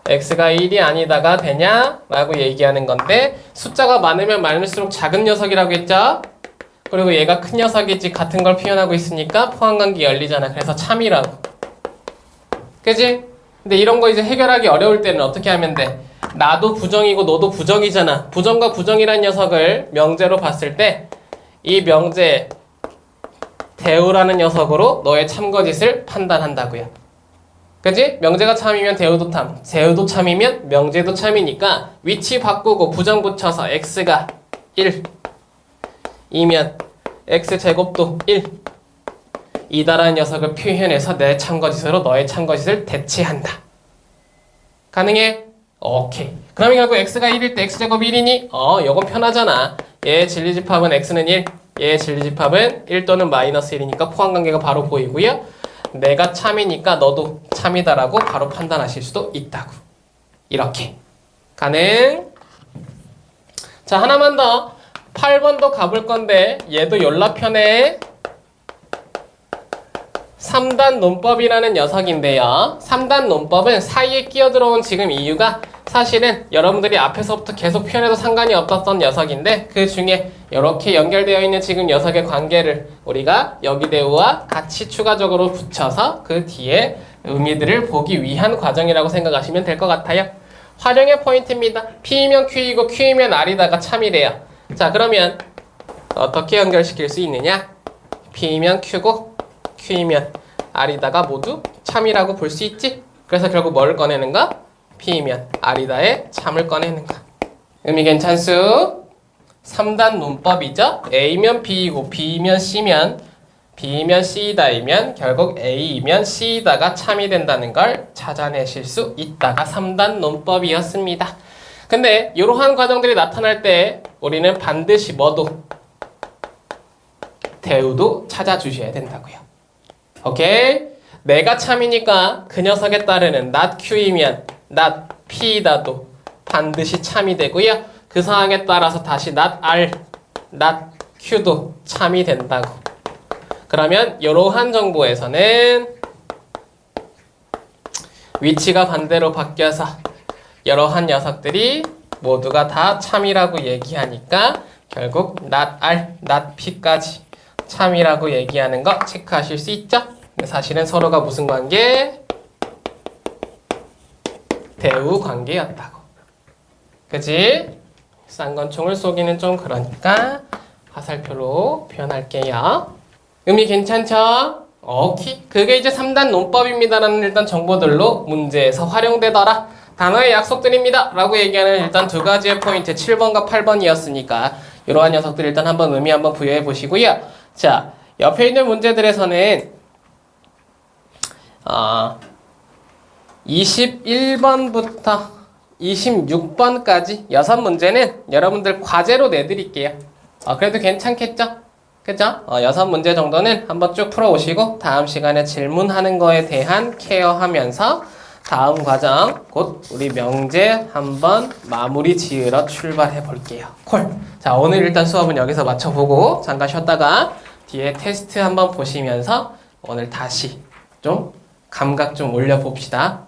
x가 1이 아니다가 되냐? 라고 얘기하는 건데 숫자가 많으면 많을수록 작은 녀석이라고 했죠? 그리고 얘가 큰 녀석이지 같은 걸 표현하고 있으니까 포함관계 열리잖아. 그래서 참이라고. 그지? 근데 이런 거 이제 해결하기 어려울 때는 어떻게 하면 돼? 나도 부정이고 너도 부정이잖아. 부정과 부정이란 녀석을 명제로 봤을 때 이 명제 대우라는 녀석으로 너의 참거짓을 판단한다고요. 그지? 명제가 참이면 대우도 참, 대우도 참이면 명제도 참이니까 위치 바꾸고 부정 붙여서 x가 1 이면 x제곱도 1 이다라는 녀석을 표현해서 내 참거짓으로 너의 참거짓을 대체한다. 가능해? 오케이. 그러면 결국 x가 1일 때 x제곱이 1이니? 요건 편하잖아. 얘의 진리집합은 x는 1, 얘의 진리집합은 1 또는 마이너스 1이니까 포함관계가 바로 보이고요. 내가 참이니까 너도 참이다라고 바로 판단하실 수도 있다고. 이렇게. 가능? 자, 하나만 더. 8번도 가볼 건데 얘도 연락편에 3단 논법이라는 녀석인데요. 3단 논법은 사이에 끼어들어온 지금 이유가 사실은 여러분들이 앞에서부터 계속 표현해도 상관이 없었던 녀석인데 그 중에 이렇게 연결되어 있는 지금 녀석의 관계를 우리가 여기대우와 같이 추가적으로 붙여서 그 뒤에 의미들을 보기 위한 과정이라고 생각하시면 될 것 같아요. 활용의 포인트입니다. P이면 Q이고 Q이면 R이다가 참이래요. 자, 그러면 어떻게 연결시킬 수 있느냐? P이면 Q고 Q이면 R이다가 모두 참이라고 볼 수 있지? 그래서 결국 뭘 꺼내는가? P이면 R이다의 참을 꺼내는가? 의미 괜찮수? 3단 논법이죠? A면 B이고 B면 C면 B면 C이다이면 결국 A이면 C이다가 참이 된다는 걸 찾아내실 수 있다가 3단 논법이었습니다. 근데 이러한 과정들이 나타날 때 우리는 반드시 뭐도 대우도 찾아주셔야 된다고요. 오케이? 내가 참이니까 그 녀석에 따르는 not Q이면 not P이다도 반드시 참이 되고요. 그 상황에 따라서 다시 not R, not Q도 참이 된다고. 그러면 이러한 정보에서는 위치가 반대로 바뀌어서 이러한 녀석들이 모두가 다 참이라고 얘기하니까 결국 not R, not P까지 참이라고 얘기하는 거 체크하실 수 있죠? 근데 사실은 서로가 무슨 관계? 대우 관계였다고. 그치? 쌍권총을 쏘기는 좀 그러니까 화살표로 표현할게요. 의미 괜찮죠? 오케이. 그게 이제 3단 논법입니다라는 일단 정보들로 문제에서 활용되더라. 단어의 약속들입니다 라고 얘기하는 일단 두 가지의 포인트 7번과 8번이었으니까 이러한 녀석들 일단 한번 의미 한번 부여해 보시고요. 자, 옆에 있는 문제들에서는 21번부터 26번까지 6문제는 여러분들 과제로 내드릴게요. 그래도 괜찮겠죠? 그죠? 6문제 정도는 한번 쭉 풀어오시고 다음 시간에 질문하는 거에 대한 케어하면서 다음 과정 곧 우리 명제 한번 마무리 지으러 출발해 볼게요. 콜! 자, 오늘 일단 수업은 여기서 마쳐보고 잠깐 쉬었다가 뒤에 테스트 한번 보시면서 오늘 다시 좀 감각 좀 올려봅시다.